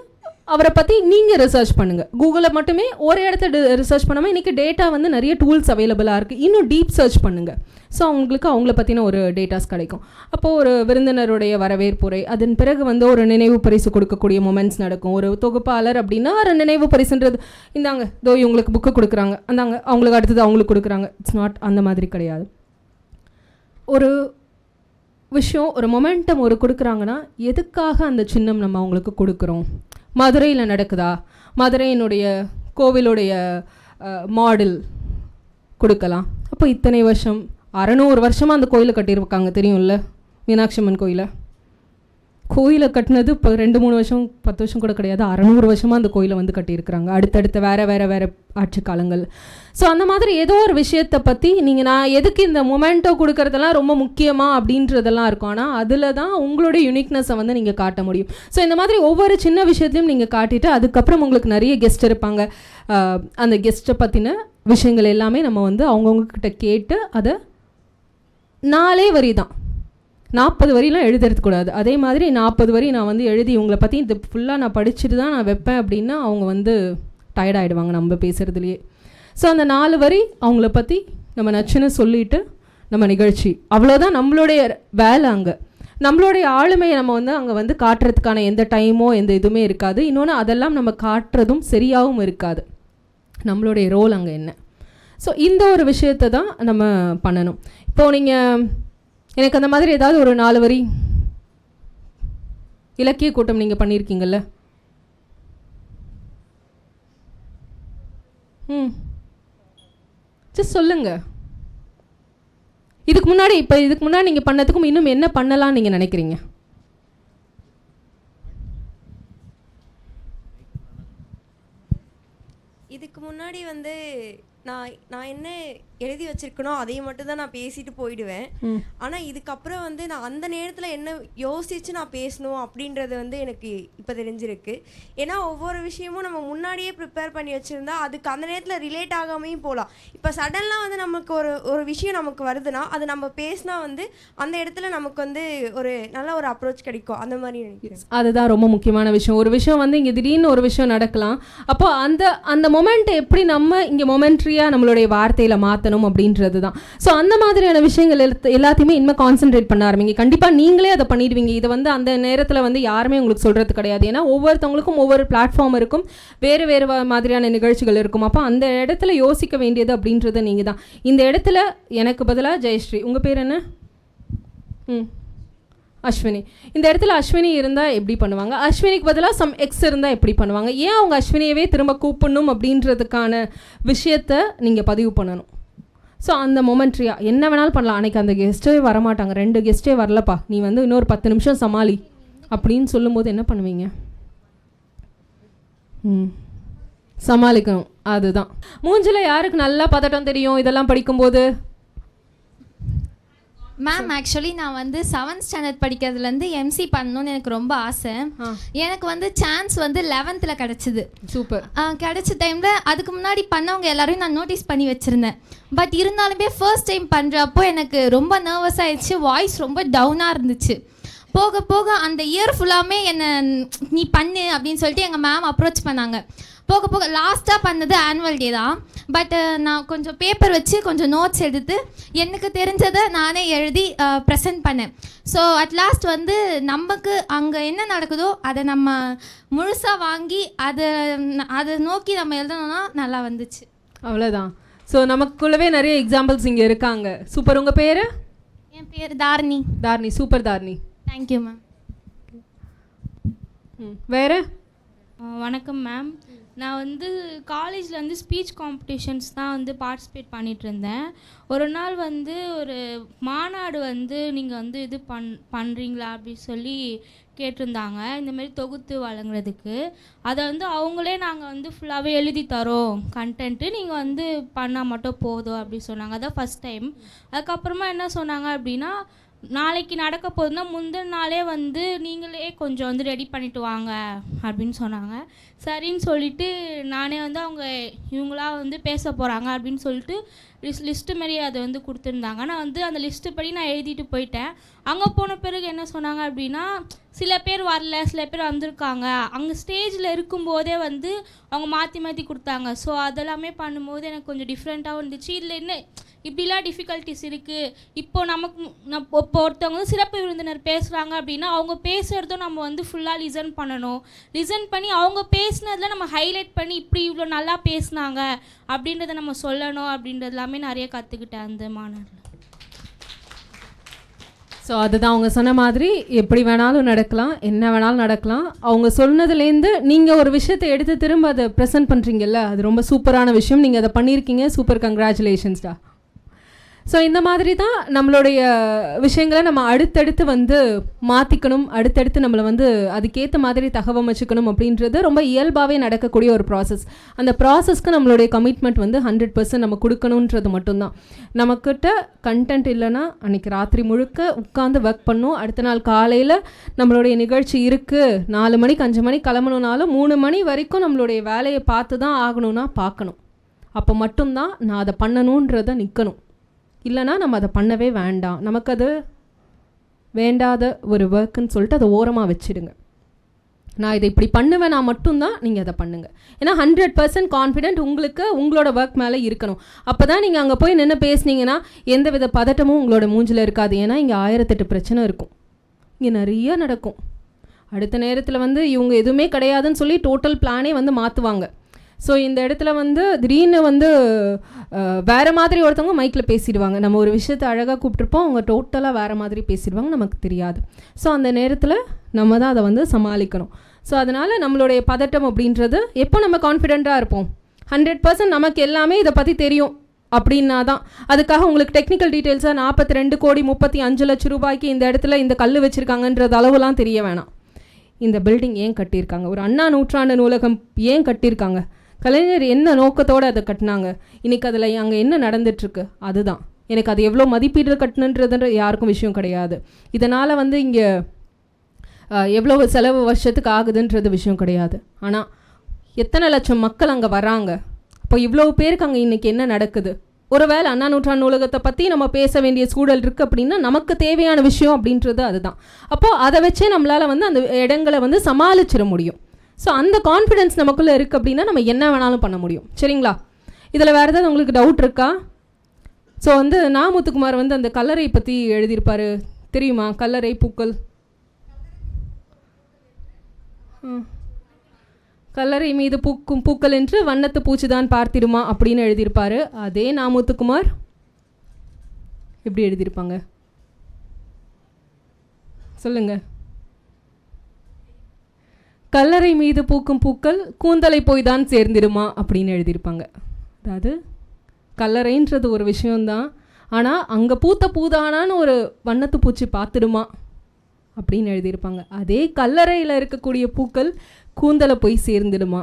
அவரை பற்றி நீங்கள் ரிசர்ச் பண்ணுங்கள். கூகுளில் மட்டுமே ஒரு இடத்த ரிசர்ச் பண்ணாமல் இன்றைக்கி டேட்டா வந்து நிறைய டூல்ஸ் அவைலபிளாக இருக்குது, இன்னும் டீப் சர்ச் பண்ணுங்கள். ஸோ அவங்கள பற்றின ஒரு டேட்டாஸ் கிடைக்கும். அப்போது ஒரு விருந்தினருடைய வரவேற்புரை, அதன் பிறகு வந்து ஒரு நினைவு பரிசு கொடுக்கக்கூடிய மொமெண்ட்ஸ் நடக்கும். ஒரு தொகுப்பாளர் அப்படின்னா ஒரு நினைவு பரிசுன்றது இந்தாங்க தோ இவங்களுக்கு புக்கு கொடுக்குறாங்க, அந்தாங்க அவங்களுக்கு அடுத்தது அவங்களுக்கு கொடுக்குறாங்க, இட்ஸ் நாட் அந்த மாதிரி கிடையாது. ஒரு விஷயம் ஒரு மொமெண்டம் ஒரு கொடுக்குறாங்கன்னா எதுக்காக அந்த சின்னம் நம்ம அவங்களுக்கு கொடுக்குறோம்? மதுரையில் நடக்குதா, மதுரையினுடைய கோவிலுடைய மாடல் கொடுக்கலாம். அப்போ இத்தனை வருஷம் 600 வருஷமாக அந்த கோயிலை கட்டியிருக்காங்க தெரியும்ல, மீனாட்சி அம்மன் கோயிலை கட்டினது இப்போ 2-3 வருஷம் 10 வருஷம் கூட கிடையாது, 600 வருஷமாக அந்த கோயிலை வந்து கட்டியிருக்கிறாங்க, அடுத்தடுத்த வேறு ஆட்சி காலங்கள். ஸோ அந்த மாதிரி ஏதோ ஒரு விஷயத்தை பற்றி நீங்கள் நான் எதுக்கு இந்த மொமெண்ட்டோ கொடுக்குறதெல்லாம் ரொம்ப முக்கியமாக அப்படின்றதெல்லாம் இருக்கும். ஆனால் அதில் தான் உங்களுடைய யுனிக்னஸை வந்து நீங்கள் காட்ட முடியும். ஸோ இந்த மாதிரி ஒவ்வொரு சின்ன விஷயத்தையும் நீங்கள் காட்டிட்டு அதுக்கப்புறம் உங்களுக்கு நிறைய கெஸ்ட் இருப்பாங்க. அந்த கெஸ்ட்டை பற்றின விஷயங்கள் எல்லாமே நம்ம வந்து அவங்கவுங்கக்கிட்ட கேட்டு அதை 4 வரி தான், 40 வரிலாம் எழுதுறதுக்கூடாது. அதே மாதிரி 40 வரி நான் வந்து எழுதி இவங்களை பற்றி இது ஃபுல்லாக நான் படிச்சுட்டு தான் நான் வைப்பேன் அப்படின்னா அவங்க வந்து டயர்டாகிடுவாங்க நம்ம பேசுகிறதுலையே. ஸோ அந்த 4 வரி அவங்கள பற்றி நம்ம நச்சுன்னு சொல்லிவிட்டு நம்ம நிகழ்ச்சி அவ்வளோதான் நம்மளுடைய வேலை. அங்கே நம்மளுடைய ஆளுமையை நம்ம வந்து அங்கே வந்து காட்டுறதுக்கான எந்த டைமோ எந்த இதுவுமே இருக்காது. இன்னொன்று அதெல்லாம் நம்ம காட்டுறதும் சரியாகவும் இருக்காது. நம்மளுடைய ரோல் அங்கே என்ன? ஸோ இந்த ஒரு விஷயத்தை தான் நம்ம பண்ணணும். இப்போது நீங்கள் எனக்கு அந்த மாதிரி ஏதாவது ஒரு 4 வரி இலக்கிய கூட்டம் நீங்கள் பண்ணியிருக்கீங்கள்ல, ஜஸ்ட் சொல்லுங்கள். இதுக்கு முன்னாடி நீங்கள் பண்ணதுக்கும் இன்னும் என்ன பண்ணலாம்னு நீங்கள் நினைக்கிறீங்க? இதுக்கு முன்னாடி வந்து நான் என்ன எழுதி வச்சிருக்கனோ அதையும் மட்டும் தான் நான் பேசிட்டு போயிடுவேன். ஆனால் இதுக்கப்புறம் வந்து நான் அந்த நேரத்தில் என்ன யோசித்து நான் பேசணும் அப்படின்றது வந்து எனக்கு இப்போ தெரிஞ்சிருக்கு. ஏன்னா ஒவ்வொரு விஷயமும் நம்ம முன்னாடியே ப்ரிப்பேர் பண்ணி வச்சுருந்தா அதுக்கு அந்த நேரத்தில் ரிலேட் ஆகாமையும் போகலாம். இப்போ சடனாக வந்து நமக்கு ஒரு விஷயம் நமக்கு வருதுன்னா அது நம்ம பேசினா வந்து அந்த இடத்துல நமக்கு வந்து ஒரு நல்ல ஒரு அப்ரோச் கிடைக்கும். அந்த மாதிரி நினைக்கிறேன். அதுதான் ரொம்ப முக்கியமான விஷயம். ஒரு விஷயம் வந்து இங்கே திடீர்னு ஒரு விஷயம் நடக்கலாம். அப்போ அந்த மொமெண்ட்டை எப்படி நம்ம இங்கே மொமெண்ட்ரியாக நம்மளுடைய வார்த்தையில் மாற்றணும் அப்படின்றது தான். ஸோ அந்த மாதிரியான விஷயங்கள் எல்லாத்தையுமே இனிமேல் கான்சென்ட்ரேட் பண்ண ஆரம்பிங்க. கண்டிப்பாக நீங்களே அதை பண்ணிடுவீங்க. இதை வந்து அந்த நேரத்தில் வந்து யாருமே உங்களுக்கு சொல்கிறது கிடையாது. ஏன்னா ஒவ்வொருத்தவங்களுக்கும் ஒவ்வொரு பிளாட்ஃபார்ம் இருக்கும், வேறு மாதிரியான நிகழ்ச்சிகள் இருக்கும். அப்போ அந்த இடத்துல யோசிக்க வேண்டியது அப்படின்றது நீங்கள் தான். இந்த இடத்துல எனக்கு பதிலாக ஜெயஸ்ரீ, உங்கள் பேர் என்ன? அஸ்வினி. இந்த இடத்துல அஸ்வினி இருந்தால் எப்படி பண்ணுவாங்க, அஸ்வினிக்கு பதிலாக சம் எக்ஸ் இருந்தால் எப்படி பண்ணுவாங்க, ஏன் அவங்க அஸ்வினியவே திரும்ப கூப்பிடணும் அப்படின்றதுக்கான விஷயத்தை நீங்கள் பதிவு பண்ணணும். ஸோ அந்த மொமெண்ட்ரியா என்ன வேணாலும் பண்ணலாம். அன்றைக்கி அந்த கெஸ்ட்டே வரமாட்டாங்க, 2 கெஸ்ட்டே வரலப்பா, நீ வந்து இன்னொரு 10 நிமிஷம் சமாளி அப்படின்னு சொல்லும்போது என்ன பண்ணுவீங்க? சமாளிக்கணும். அதுதான் மூஞ்சில் யாருக்கு நல்லா பதட்டம் தெரியும் இதெல்லாம் படிக்கும்போது? மேம் ஆக்சுவலி நான் வந்து 7th ஸ்டாண்டர்ட் படிக்கிறதுலேருந்து எம்சி பண்ணணும்னு எனக்கு ரொம்ப ஆசை. எனக்கு வந்து சான்ஸ் வந்து 11th கிடச்சிது. சூப்பர். கிடைச்ச டைமில் அதுக்கு முன்னாடி பண்ணவங்க எல்லாரையும் நான் நோட்டீஸ் பண்ணி வச்சுருந்தேன். பட் இருந்தாலுமே ஃபர்ஸ்ட் டைம் பண்ணுறப்போ எனக்கு ரொம்ப நர்வஸ் ஆகிடுச்சு, வாய்ஸ் ரொம்ப டவுனாக இருந்துச்சு. போக போக அந்த இயர் ஃபுல்லாமே என்னை நீ பண்ணு அப்படின்னு சொல்லிட்டு எங்கள் மேம் அப்ரோச் பண்ணாங்க. போக போக லாஸ்ட்டாக பண்ணது ஆனுவல் டே தான். பட் நான் கொஞ்சம் பேப்பர் வச்சு கொஞ்சம் நோட்ஸ் எடுத்து எனக்கு தெரிஞ்சதை நானே எழுதி ப்ரெசென்ட் பண்ணேன். ஸோ அட் லாஸ்ட் வந்து நமக்கு அங்கே என்ன நடக்குதோ அதை நம்ம முழுசாக வாங்கி அதை நோக்கி நம்ம எழுதணும்னா நல்லா வந்துச்சு. அவ்வளோதான். ஸோ நமக்குள்ளவே நிறைய எக்ஸாம்பிள்ஸ் இங்கே இருக்காங்க. சூப்பர். உங்கள் பேர்? என் பேர் Dharani. Dharani. Super Dharani. Thank you ma'am. வேறு? வணக்கம் மேம். நான் வந்து காலேஜில் வந்து ஸ்பீச் காம்படிஷன்ஸ் தான் வந்து பார்ட்டிசிபேட் பண்ணிகிட்டு இருந்தேன். ஒரு நாள் வந்து ஒரு மாநாடு வந்து நீங்கள் வந்து இது பண்ணுறீங்களா அப்படின்னு சொல்லி கேட்டிருந்தாங்க, இந்தமாரி தொகுத்து வழங்குறதுக்கு. அதை வந்து அவங்களே நாங்கள் வந்து ஃபுல்லாகவே எழுதி தரோம் கண்டென்ட்டு, நீங்கள் வந்து பண்ணால் மட்டும் போதும் அப்படி சொன்னாங்க. அதான் ஃபஸ்ட் டைம். அதுக்கப்புறமா என்ன சொன்னாங்க அப்படின்னா, நாளைக்கு நடக்க போகுதுன்னா முந்தின நாளே வந்து நீங்களே கொஞ்சம் வந்து ரெடி பண்ணிட்டு வாங்க அப்படின்னு சொன்னாங்க. சரின்னு சொல்லிட்டு நானே வந்து அவங்க இவங்களா வந்து பேச போகிறாங்க அப்படின்னு சொல்லிட்டு லிஸ்ட்டு மாரி அதை வந்து கொடுத்துருந்தாங்க. நான் வந்து அந்த லிஸ்ட்டு படி நான் எழுதிட்டு போயிட்டேன். அங்கே போன பிறகு என்ன சொன்னாங்க அப்படின்னா, சில பேர் வரல, சில பேர் வந்திருக்காங்க. அங்கே ஸ்டேஜில் இருக்கும்போதே வந்து அவங்க மாற்றி மாற்றி கொடுத்தாங்க. ஸோ அதெல்லாமே பண்ணும்போது எனக்கு கொஞ்சம் டிஃப்ரெண்ட்டாகவும் இருந்துச்சு. இதில் என்ன இப்படிலாம் டிஃபிகல்ட்டிஸ் இருக்குது. இப்போ ஒருத்தவங்க வந்து சிறப்பு விருந்தினர் பேசுகிறாங்க அப்படின்னா அவங்க பேசுகிறதும் நம்ம வந்து ஃபுல்லாக லிசன் பண்ணணும். லிசன் பண்ணி அவங்க பேசினதில் நம்ம ஹைலைட் பண்ணி இப்படி இவ்வளோ நல்லா பேசுனாங்க அப்படின்றத நம்ம சொல்லணும் அப்படின்றது எல்லாமே நிறைய கற்றுக்கிட்டேன் அந்த மாநாட்டில். ஸோ அதுதான் அவங்க சொன்ன மாதிரி எப்படி வேணாலும் நடக்கலாம், என்ன வேணாலும் நடக்கலாம். அவங்க சொன்னதுலேருந்து நீங்கள் ஒரு விஷயத்தை எடுத்து திரும்ப அதை ப்ரெசென்ட் பண்ணுறீங்கல்ல, அது ரொம்ப சூப்பரான விஷயம். நீங்கள் அதை பண்ணியிருக்கீங்க. சூப்பர். கங்க்ராச்சுலேஷன்ஸ்டா. ஸோ இந்த மாதிரி தான் நம்மளுடைய விஷயங்களை நம்ம அடுத்தடுத்து வந்து மாற்றிக்கணும், அடுத்தடுத்து நம்மளை வந்து அதுக்கேற்ற மாதிரி தகவமைச்சுக்கணும் அப்படின்றது ரொம்ப இயல்பாகவே நடக்கக்கூடிய ஒரு ப்ராசஸ். அந்த ப்ராசஸ்க்கு நம்மளுடைய கமிட்மெண்ட் வந்து 100% நம்ம கொடுக்கணுன்றது மட்டும்தான். நம்மக்கிட்ட கண்டென்ட் இல்லைன்னா அன்றைக்கி ராத்திரி முழுக்க உட்காந்து ஒர்க் பண்ணணும். அடுத்த நாள் காலையில் நம்மளுடைய நிகழ்ச்சி இருக்குது, 4 மணிக்கு 5 மணிக்கு கிளம்பணுனாலும் 3 மணி வரைக்கும் நம்மளுடைய வேலையை பார்த்து தான் ஆகணும்னா பார்க்கணும். அப்போ மட்டும்தான் நான் அதை பண்ணணுன்றதை நிற்கணும். இல்லைனா நம்ம அதை பண்ணவே வேண்டாம், நமக்கு அது வேண்டாத ஒரு ஒர்க்குன்னு சொல்லிட்டு அதை ஓரமாக வச்சுடுங்க. நான் இதை இப்படி பண்ணுவேன்னா மட்டும்தான் நீங்கள் அதை பண்ணுங்கள். ஏன்னா 100% கான்ஃபிடென்ட் உங்களுக்கு உங்களோட ஒர்க் மேலே இருக்கணும். அப்போ தான் நீங்கள் அங்கே போய் நின்று பேசுனீங்கன்னா எந்த வித பதட்டமும் உங்களோட மூஞ்சில் இருக்காது. ஏன்னா இங்கே 1008 பிரச்சனை இருக்கும், இங்கே நிறைய நடக்கும். அடுத்த நேரத்தில் வந்து இவங்க எதுவுமே கிடையாதுன்னு சொல்லி டோட்டல் பிளானே வந்து மாற்றுவாங்க. ஸோ இந்த இடத்துல வந்து திடீர்னு வந்து வேறு மாதிரி ஒருத்தவங்க மைக்கில் பேசிடுவாங்க. நம்ம ஒரு விஷயத்தை அழகாக கூப்பிட்ருப்போம், அவங்க டோட்டலாக வேறு மாதிரி பேசிடுவாங்க, நமக்கு தெரியாது. ஸோ அந்த நேரத்தில் நம்ம தான் அதை வந்து சமாளிக்கணும். ஸோ அதனால் நம்மளுடைய பதட்டம் அப்படின்றது எப்போ நம்ம கான்ஃபிடெண்ட்டாக இருப்போம், 100% நமக்கு எல்லாமே இதை பற்றி தெரியும் அப்படின்னா தான். அதுக்காக உங்களுக்கு டெக்னிக்கல் டீட்டெயில்ஸாக 42,35,00,000 ரூபாய்க்கு இந்த இடத்துல இந்த கல் வச்சுருக்காங்கன்றது அளவுலாம் தெரிய வேணாம். இந்த பில்டிங் ஏன் கட்டியிருக்காங்க, ஒரு அண்ணா நூற்றாண்டு நூலகம் ஏன் கட்டியிருக்காங்க, கலைஞர் என்ன நோக்கத்தோடு அதை கட்டினாங்க, இன்றைக்கி அதில் அங்கே என்ன நடந்துட்டுருக்கு, அதுதான். எனக்கு அது எவ்வளோ மதிப்பீடு கட்டணுன்றது யாருக்கும் விஷயம் கிடையாது. இதனால் வந்து இங்கே எவ்வளோ செலவு வருஷத்துக்கு ஆகுதுன்றது விஷயம் கிடையாது. ஆனால் எத்தனை லட்சம் மக்கள் அங்கே வராங்க, அப்போ இவ்வளோ பேருக்கு அங்கே இன்றைக்கி என்ன நடக்குது. ஒருவேளை அண்ணா நூற்றாண்டு நூலகத்தை பற்றி நம்ம பேச வேண்டிய சூழல் இருக்குது அப்படின்னா நமக்கு தேவையான விஷயம் அப்படின்றது அதுதான். அப்போது அதை வச்சே நம்மளால் வந்து அந்த இடங்களை வந்து சமாளிச்சிட முடியும். ஸோ அந்த கான்ஃபிடென்ஸ் நமக்குள்ளே இருக்குது அப்படின்னா நம்ம என்ன வேணாலும் பண்ண முடியும். சரிங்களா? இதில் வேறு ஏதாவது உங்களுக்கு டவுட் இருக்கா? ஸோ வந்து முத்துக்குமார் வந்து அந்த கல்லறை பற்றி எழுதியிருப்பார், தெரியுமா? கல்லறை பூக்கள், கல்லறை மீது பூக்கும் பூக்கள் என்று வண்ணத்து பூச்சிதான் பார்த்திடுமா அப்படின்னு எழுதியிருப்பார். அதே முத்துக்குமார் எப்படி எழுதியிருப்பாங்க சொல்லுங்கள்? கல்லறை மீது பூக்கும் பூக்கள் கூந்தலை போய் தான் சேர்ந்திடுமா அப்படின்னு எழுதியிருப்பாங்க. அதாவது கல்லறைன்றது ஒரு விஷயந்தான், ஆனால் அங்கே பூத்த பூதானான்னு ஒரு வண்ணத்து பூச்சி பார்த்துடுமா அப்படின்னு எழுதியிருப்பாங்க. அதே கல்லறையில் இருக்கக்கூடிய பூக்கள் கூந்தலை போய் சேர்ந்துடுமா.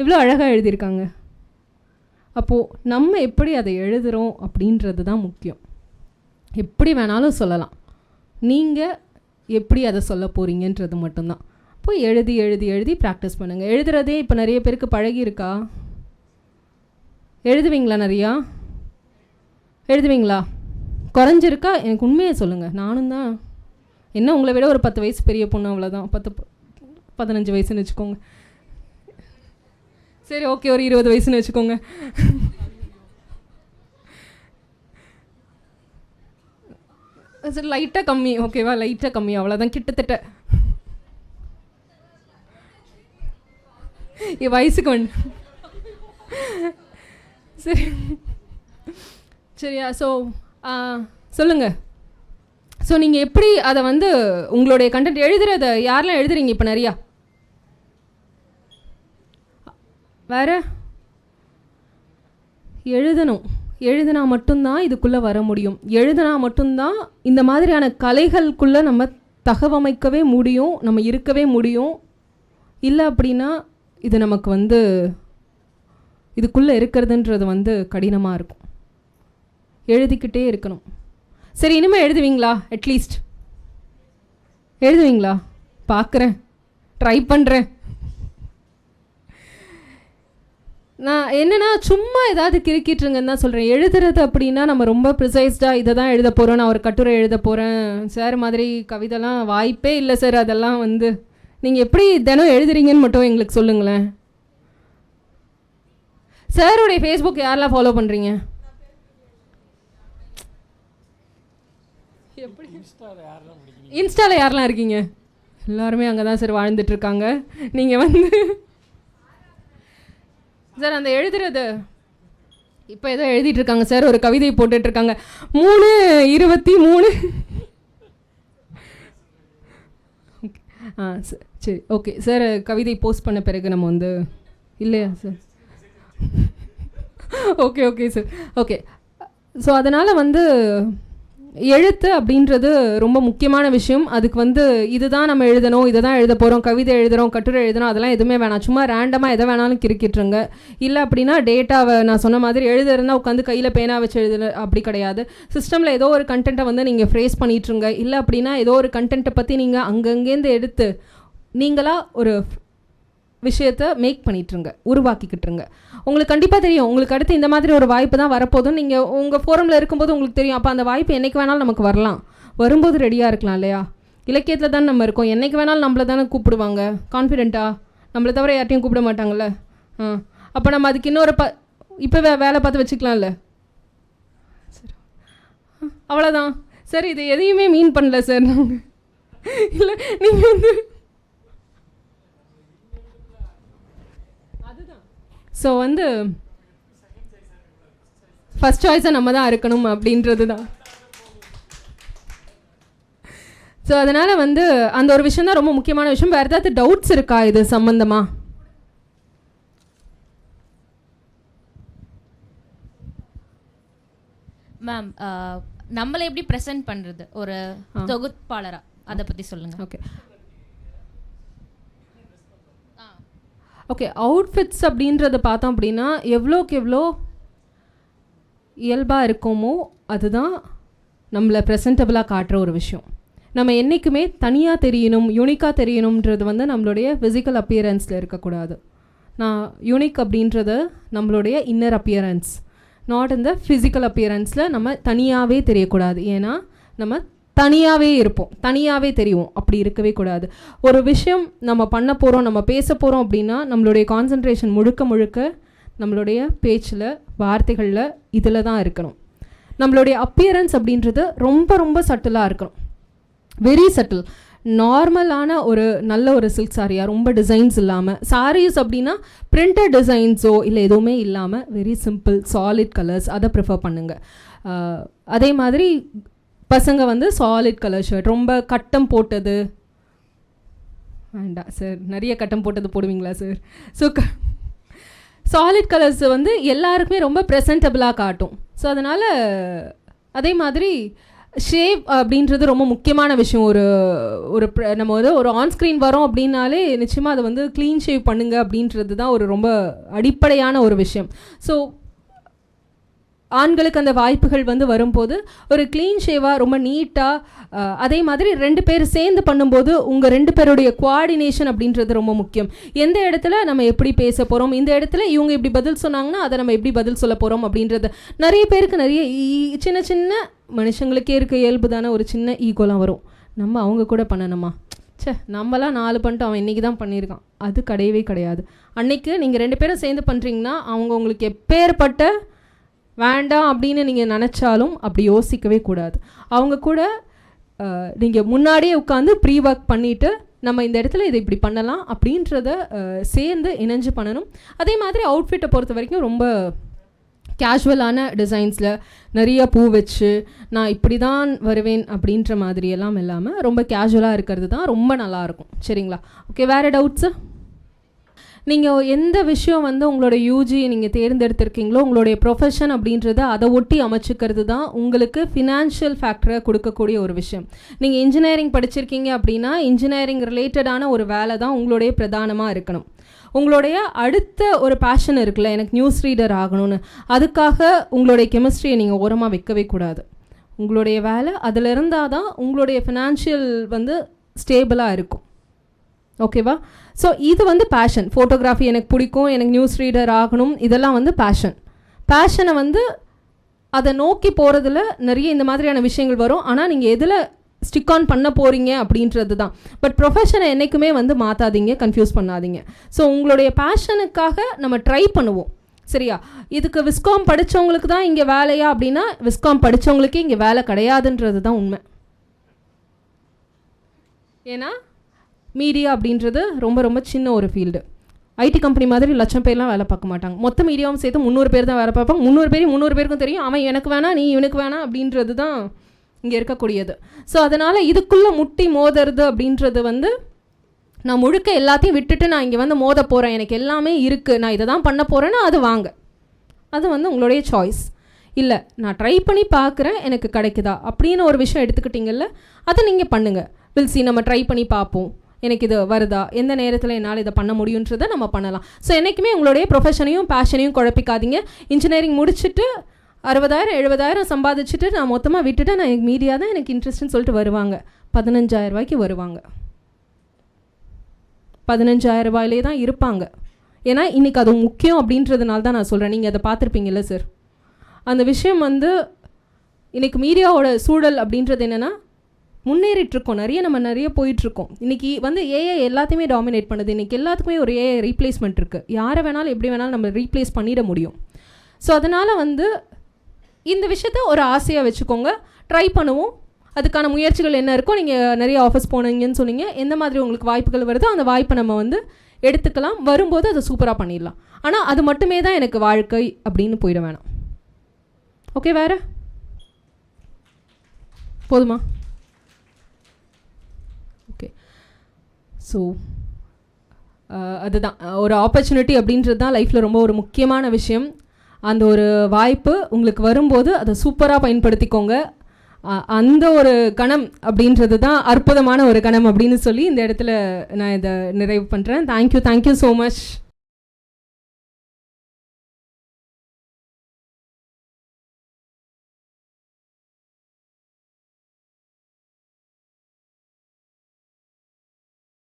இவ்வளோ அழகாக எழுதியிருக்காங்க. அப்போது நம்ம எப்படி அதை எழுதுகிறோம் அப்படின்றது தான் முக்கியம். எப்படி வேணாலும் சொல்லலாம். நீங்கள் எப்படி அதை சொல்ல போகிறீங்கன்றது மட்டும்தான். போய் எழுதி எழுதி எழுதி ப்ராக்டிஸ் பண்ணுங்கள். எழுதுறதே இப்போ நிறைய பேருக்கு பழகி இருக்கா? எழுதுவீங்களா? நிறையா எழுதுவீங்களா? குறைஞ்சிருக்கா? எனக்கு உண்மையை சொல்லுங்கள். நானும் தான் என்ன உங்களை விட ஒரு 10 வயசு பெரிய பொண்ணு, அவ்வளோதான். 15 வயசுன்னு வச்சுக்கோங்க. சரி, ஓகே, ஒரு 20 வயசுன்னு வச்சுக்கோங்க. சரி, லைட்டாக கம்மி, ஓகேவா? லைட்டாக கம்மி, அவ்வளோதான். கிட்டத்தட்ட என் வயசுக்கு வந்து சரி சரியா? ஸோ சொல்லுங்கள். ஸோ நீங்கள் எப்படி அதை வந்து உங்களுடைய கண்டென்ட் எழுதுறத யாரெல்லாம் எழுதுறீங்க இப்போ நிறையா? வேறு எழுதணும். எழுதினா மட்டும்தான் இதுக்குள்ளே வர முடியும். எழுதினா மட்டும்தான் இந்த மாதிரியான கலைகளுக்குள்ளே நம்ம தகவமைக்கவே முடியும், நம்ம இருக்கவே முடியும். இல்லை அப்படின்னா இது நமக்கு வந்து இதுக்குள்ளே இருக்கிறதுன்றது வந்து கடினமாக இருக்கும். எழுதிக்கிட்டே இருக்கணும். சரி, இனிமேல் எழுதுவீங்களா? அட்லீஸ்ட் எழுதுவீங்களா? பார்க்குறேன், ட்ரை பண்ணுறேன். நான் என்னென்னா சும்மா ஏதாவது கிறுக்கிட்டுருங்கன்னு தான் சொல்கிறேன். எழுதுறது அப்படின்னா நம்ம ரொம்ப ப்ரிசைஸ்டாக இதை தான் எழுத போகிறோம், நான் ஒரு கட்டுரை எழுத போகிறேன் சார் மாதிரி கவிதைலாம் வாய்ப்பே இல்லை சார். அதெல்லாம் வந்து நீங்கள் எப்படி தினம் எழுதுறீங்கன்னு மட்டும் எங்களுக்கு சொல்லுங்களேன். சாருடைய ஃபேஸ்புக் யாரெல்லாம் ஃபாலோ பண்ணுறீங்க? எப்படி இன்ஸ்டாவில் யாரெல்லாம் இருக்கீங்க? எல்லாருமே அங்கே தான் சார் வாழ்ந்துட்டுருக்காங்க. நீங்கள் வந்து சார் அந்த எழுதுறது இப்போ ஏதோ எழுதிட்டுருக்காங்க சார், ஒரு கவிதை போட்டுட்ருக்காங்க. 3/23 சரி, ஓகே சார். கவிதை போஸ்ட் பண்ண பிறகு நம்ம வந்து இல்லையா sir? Okay okay sir, okay. So அதனால் வந்து எழுத்து அப்படின்றது ரொம்ப முக்கியமான விஷயம். அதுக்கு வந்து இதுதான் நம்ம எழுதணும், இதை தான் எழுத போகிறோம், கவிதை எழுதுகிறோம், கட்டுரை எழுதணும், அதெல்லாம் எதுவுமே வேணாம். சும்மா ரேண்டமாக எதை வேணாலும் கிறுக்கிட்டுருங்க. இல்லை அப்படின்னா டேட்டாவை நான் சொன்ன மாதிரி எழுதுறதுனா உட்காந்து கையில் பேனா வச்சு எழுதுல அப்படி கிடையாது. சிஸ்டமில் ஏதோ ஒரு கண்டென்ட்டை வந்து நீங்கள் ஃப்ரேஸ் பண்ணிட்டுருங்க. இல்லை அப்படின்னா ஏதோ ஒரு கண்டென்ட்டை பற்றி நீங்கள் அங்கங்கேருந்து எடுத்து நீங்களாக ஒரு விஷயத்தை மேக் பண்ணிட்டுருங்க, உருவாக்கிக்கிட்டுருங்க. உங்களுக்கு கண்டிப்பாக தெரியும், உங்களுக்கு அடுத்து இந்த மாதிரி ஒரு வாய்ப்பு தான் வரப்போதும். நீங்கள் உங்கள் ஃபோரமில் இருக்கும்போது உங்களுக்கு தெரியும். அப்போ அந்த வாய்ப்பு என்றைக்கு வேணாலும் நமக்கு வரலாம். வரும்போது ரெடியாக இருக்கலாம் இல்லையா? இலக்கியத்தில் தான் நம்ம இருக்கோம். என்றைக்கு வேணாலும் நம்மளை தானே கூப்பிடுவாங்க. கான்ஃபிடென்ட்டாக நம்மளை தவிர யார்ட்டையும் கூப்பிட மாட்டாங்கல்ல. அப்போ நம்ம அதுக்கு இன்னொரு இப்போ வேலை பார்த்து வச்சுக்கலாம்ல. சரி, அவ்வளோதான் சார். இது எதையுமே மீன் பண்ணல சார் நாங்கள். இல்லை, நீங்கள் வந்து ஸோ வந்து ஃபஸ்ட் சாய்ஸை நம்ம தான் இருக்கணும் அப்படின்றது தான். ஸோ அதனால் வந்து அந்த ஒரு விஷயம் தான் ரொம்ப முக்கியமான விஷயம். வேறு ஏதாவது டவுட்ஸ் இருக்கா இது சம்மந்தமாக? மேம், நம்மளை எப்படி ப்ரெசென்ட் பண்ணுறது ஒரு தொகுப்பாளராக, அதை பற்றி சொல்லுங்கள். Okay okay. அவுட்ஃபிட்ஸ் அப்படின்றத பார்த்தோம் அப்படின்னா எவ்வளோக்கு எவ்வளோ இயல்பாக இருக்கோமோ அதுதான் நம்மளை ப்ரெசன்டபுளாக காட்டுற ஒரு விஷயம். நம்ம என்றைக்குமே தனியாக தெரியணும், யூனிக்காக தெரியணுன்றது வந்து நம்மளுடைய ஃபிசிக்கல் அப்பியரன்ஸில் இருக்கக்கூடாது. நான் யூனிக் அப்படின்றது நம்மளுடைய இன்னர் அப்பியரன்ஸ், நாட் இந்த ஃபிசிக்கல் அப்பியரன்ஸில் நம்ம தனியாகவே தெரியக்கூடாது. ஏன்னா நம்ம தனியாகவே இருப்போம், தனியாகவே தெரியும். அப்படி இருக்கவே கூடாது. ஒரு விஷயம் நம்ம பண்ண போகிறோம், நம்ம பேச போகிறோம் அப்படின்னா நம்மளுடைய கான்சன்ட்ரேஷன் முழுக்க முழுக்க நம்மளுடைய பேச்சில், வார்த்தைகளில், இதில் தான் இருக்கணும். நம்மளுடைய அப்பியரன்ஸ் அப்படின்றது ரொம்ப ரொம்ப சட்டிலாக இருக்கணும், வெரி சட்டில். நார்மலான ஒரு நல்ல ஒரு சில்க் சாரியாக ரொம்ப டிசைன்ஸ் இல்லாமல், சாரீஸ் அப்படின்னா பிரிண்டட் டிசைன்ஸோ இல்லை எதுவுமே இல்லாமல் வெரி சிம்பிள் சாலிட் கலர்ஸ், அதை ப்ரிஃபர் பண்ணுங்கள். அதே மாதிரி பசங்க வந்து சாலிட் கலர் ஷர்ட், ரொம்ப கட்டம் போட்டது வேண்டாம் சார். நிறைய கட்டம் போட்டது போடுவீங்களா சார்? ஸோ சாலிட் கலர்ஸ் வந்து எல்லாருக்குமே ரொம்ப ப்ரெசன்டபுளாக காட்டும். ஸோ அதனால் அதே மாதிரி ஷேவ் அப்படின்றது ரொம்ப முக்கியமான விஷயம். ஒரு நம்ம வந்து ஒரு ஆன்ஸ்க்ரீன் வரோம் அப்படின்னாலே நிச்சயமாக அதை வந்து க்ளீன் ஷேவ் பண்ணுங்க அப்படின்றது தான் ஒரு ரொம்ப அடிப்படையான ஒரு விஷயம். ஸோ ஆண்களுக்கு அந்த வாய்ப்புகள் வந்து வரும்போது ஒரு க்ளீன் ஷேவாக ரொம்ப நீட்டாக, அதே மாதிரி 2 பேர் சேர்ந்து பண்ணும்போது உங்கள் 2 பேருடைய கோஆர்டினேஷன் அப்படின்றது ரொம்ப முக்கியம். எந்த இடத்துல நம்ம எப்படி பேச போகிறோம், இந்த இடத்துல இவங்க இப்படி பதில் சொன்னாங்கன்னா அதை நம்ம எப்படி பதில் சொல்ல போகிறோம் அப்படின்றது. நிறைய பேருக்கு நிறைய சின்ன சின்ன மனுஷங்களுக்கே இருக்க இயல்பு தானே, ஒரு சின்ன ஈகோலாம் வரும். நம்ம அவங்க கூட பண்ணணுமா, நம்மளாம் 4 பண்ணிட்டு அவன் இன்றைக்கி தான் பண்ணியிருக்கான், அது கிடையவே கிடையாது. அன்னைக்கு நீங்கள் 2 பேரும் சேர்ந்து பண்ணுறீங்கன்னா அவங்க உங்களுக்கு எப்பேற்பட்ட வேண்டாம் அப்படின்னு நீங்கள் நினச்சாலும் அப்படி யோசிக்கவே கூடாது. அவங்க கூட நீங்கள் முன்னாடியே உட்காந்து ப்ரீ ஒர்க் பண்ணிவிட்டு நம்ம இந்த இடத்துல இதை இப்படி பண்ணலாம் அப்படின்றத சேர்ந்து இணைஞ்சு பண்ணணும். அதே மாதிரி அவுட்ஃபிட்டை பொறுத்த வரைக்கும் ரொம்ப கேஷுவலான டிசைன்ஸில் நிறைய பூ வச்சு நான் இப்படி தான் வருவேன் அப்படின்ற மாதிரியெல்லாம் இல்லாமல் ரொம்ப கேஷுவலாக இருக்கிறது தான் ரொம்ப நல்லாயிருக்கும். சரிங்களா? ஓகே, வேறு டவுட்ஸு? நீங்கள் எந்த விஷயம் வந்து உங்களோட யூஜி நீங்கள் தேர்ந்தெடுத்திருக்கீங்களோ உங்களுடைய ப்ரொஃபஷன் அப்படின்றத அதை ஒட்டி அமைச்சிக்கிறது தான் உங்களுக்கு ஃபினான்ஷியல் ஃபேக்டரை கொடுக்கக்கூடிய ஒரு விஷயம். நீங்கள் இன்ஜினியரிங் படிச்சிருக்கீங்க அப்படின்னா இன்ஜினியரிங் ரிலேட்டடான ஒரு வேலை தான் உங்களுடைய பிரதானமாக இருக்கணும். உங்களுடைய அடுத்த ஒரு பேஷன் இருக்குல்ல, எனக்கு நியூஸ் ரீடர் ஆகணும்னு, அதுக்காக உங்களுடைய கெமிஸ்ட்ரியை நீங்கள் ஓரமாக வைக்கவே கூடாது. உங்களுடைய வேலை அதில் இருந்தால் தான் உங்களுடைய ஃபினான்ஷியல் வந்து ஸ்டேபிளாக இருக்கும். ஓகேவா? ஸோ இது வந்து பேஷன். ஃபோட்டோகிராஃபி எனக்கு பிடிக்கும், எனக்கு நியூஸ் ரீடர் ஆகணும், இதெல்லாம் வந்து பேஷனை வந்து அதை நோக்கி போகிறதுல நிறைய இந்த மாதிரியான விஷயங்கள் வரும். ஆனால் நீங்கள் எதில் ஸ்டிக் ஆன் பண்ண போகிறீங்க அப்படின்றது தான். பட் ப்ரொஃபஷனை என்றைக்குமே வந்து மாற்றாதீங்க, கன்ஃபியூஸ் பண்ணாதீங்க. ஸோ உங்களுடைய பேஷனுக்காக நம்ம ட்ரை பண்ணுவோம். சரியா? இதுக்கு விஸ்காம் படித்தவங்களுக்கு தான் இங்கே வேலையா அப்படின்னா விஸ்காம் படித்தவங்களுக்கே இங்கே வேலை கிடையாதுன்றது தான் உண்மை. ஏன்னா மீடியா அப்படின்றது ரொம்ப ரொம்ப சின்ன ஒரு ஃபீல்டு. ஐடி கம்பெனி மாதிரி 1,00,000 பேர்லாம் வேலை பார்க்க மாட்டாங்க. மொத்த மீடியாவும் சேர்த்து 300 பேர் தான் வேலை பார்ப்பாங்க. 300 பேருக்கும் தெரியும் அவன் எனக்கு வேணாம் நீ இவனுக்கு வேணாம் அப்படின்றது தான் இங்கே இருக்கக்கூடியது. ஸோ அதனால் இதுக்குள்ளே முட்டி மோதுறது அப்படின்றது வந்து நான் முழுக்க எல்லாத்தையும் விட்டுட்டு நான் இங்கே வந்து மோத போகிறேன், எனக்கு எல்லாமே இருக்குது, நான் இதை தான் பண்ண போகிறேன்னா அது வாங்க, அது வந்து உங்களுடைய சாய்ஸ். இல்லை நான் ட்ரை பண்ணி பார்க்குறேன் எனக்கு கிடைக்குதா அப்படின்னு ஒரு விஷயம் எடுத்துக்கிட்டிங்கல்ல, அதை நீங்கள் பண்ணுங்கள். வில்சி நம்ம ட்ரை பண்ணி பார்ப்போம், எனக்கு இது வருதா, எந்த நேரத்தில் என்னால் இதை பண்ண முடியுன்றதை நம்ம பண்ணலாம். ஸோ என்றைக்குமே உங்களுடைய ப்ரொஃபஷனையும் பேஷனையும் குழப்பிக்காதீங்க. இன்ஜினியரிங் முடிச்சுட்டு 60,000 70,000 சம்பாதிச்சுட்டு நான் மொத்தமாக விட்டுட்டு நான் எனக்கு மீடியா தான் எனக்கு இன்ட்ரெஸ்ட்னு சொல்லிட்டு வருவாங்க. 15,000 ரூபாய்க்கு வருவாங்க, 15,000 ரூபாயிலே தான் இருப்பாங்க. ஏன்னா இன்றைக்கி அது முக்கியம் அப்படின்றதுனால தான் நான் சொல்கிறேன். நீங்கள் அதை பார்த்துருப்பீங்கல்ல சார், அந்த விஷயம் வந்து இன்றைக்கி மீடியாவோட சூழல் அப்படின்றது என்னென்னா முன்னேறிட்டுருக்கோம், நம்ம நிறைய போயிட்டுருக்கோம். இன்றைக்கி வந்து ஏஐ எல்லாத்தையுமே டாமினேட் பண்ணுது. இன்றைக்கி எல்லாத்துக்குமே ஒரு ஏஐ ரீப்ளேஸ்மெண்ட் இருக்குது. யாரை வேணாலும் எப்படி வேணாலும் நம்ம ரீப்ளேஸ் பண்ணிட முடியும். ஸோ அதனால் வந்து இந்த விஷயத்த ஒரு ஆசையாக வச்சுக்கோங்க, ட்ரை பண்ணுவோம். அதுக்கான முயற்சிகள் என்ன இருக்கோ, நீங்கள் நிறைய ஆஃபீஸ் போனீங்கன்னு சொன்னீங்க, எந்த மாதிரி உங்களுக்கு வாய்ப்புகள் வருதோ அந்த வாய்ப்பை நம்ம வந்து எடுத்துக்கலாம். வரும்போது அதை சூப்பராக பண்ணிடலாம். ஆனால் அது மட்டுமே தான் எனக்கு வாழ்க்கை அப்படின்னு போயிட வேணாம். ஓகே, வேறு போதுமா? ஓகே, ஸோ அதுதான் ஒரு ஆப்பர்ச்சுனிட்டி அப்படின்றது தான் லைஃப்பில் ரொம்ப ஒரு முக்கியமான விஷயம். அந்த ஒரு வாய்ப்பு உங்களுக்கு வரும்போது அதை சூப்பராக பயன்படுத்திக்கோங்க. அந்த ஒரு கணம் அப்படின்றது தான் அற்புதமான ஒரு கணம் அப்படின்னு சொல்லி இந்த இடத்துல நான் இதை நிறைவு பண்ணுறேன். Thank you so much.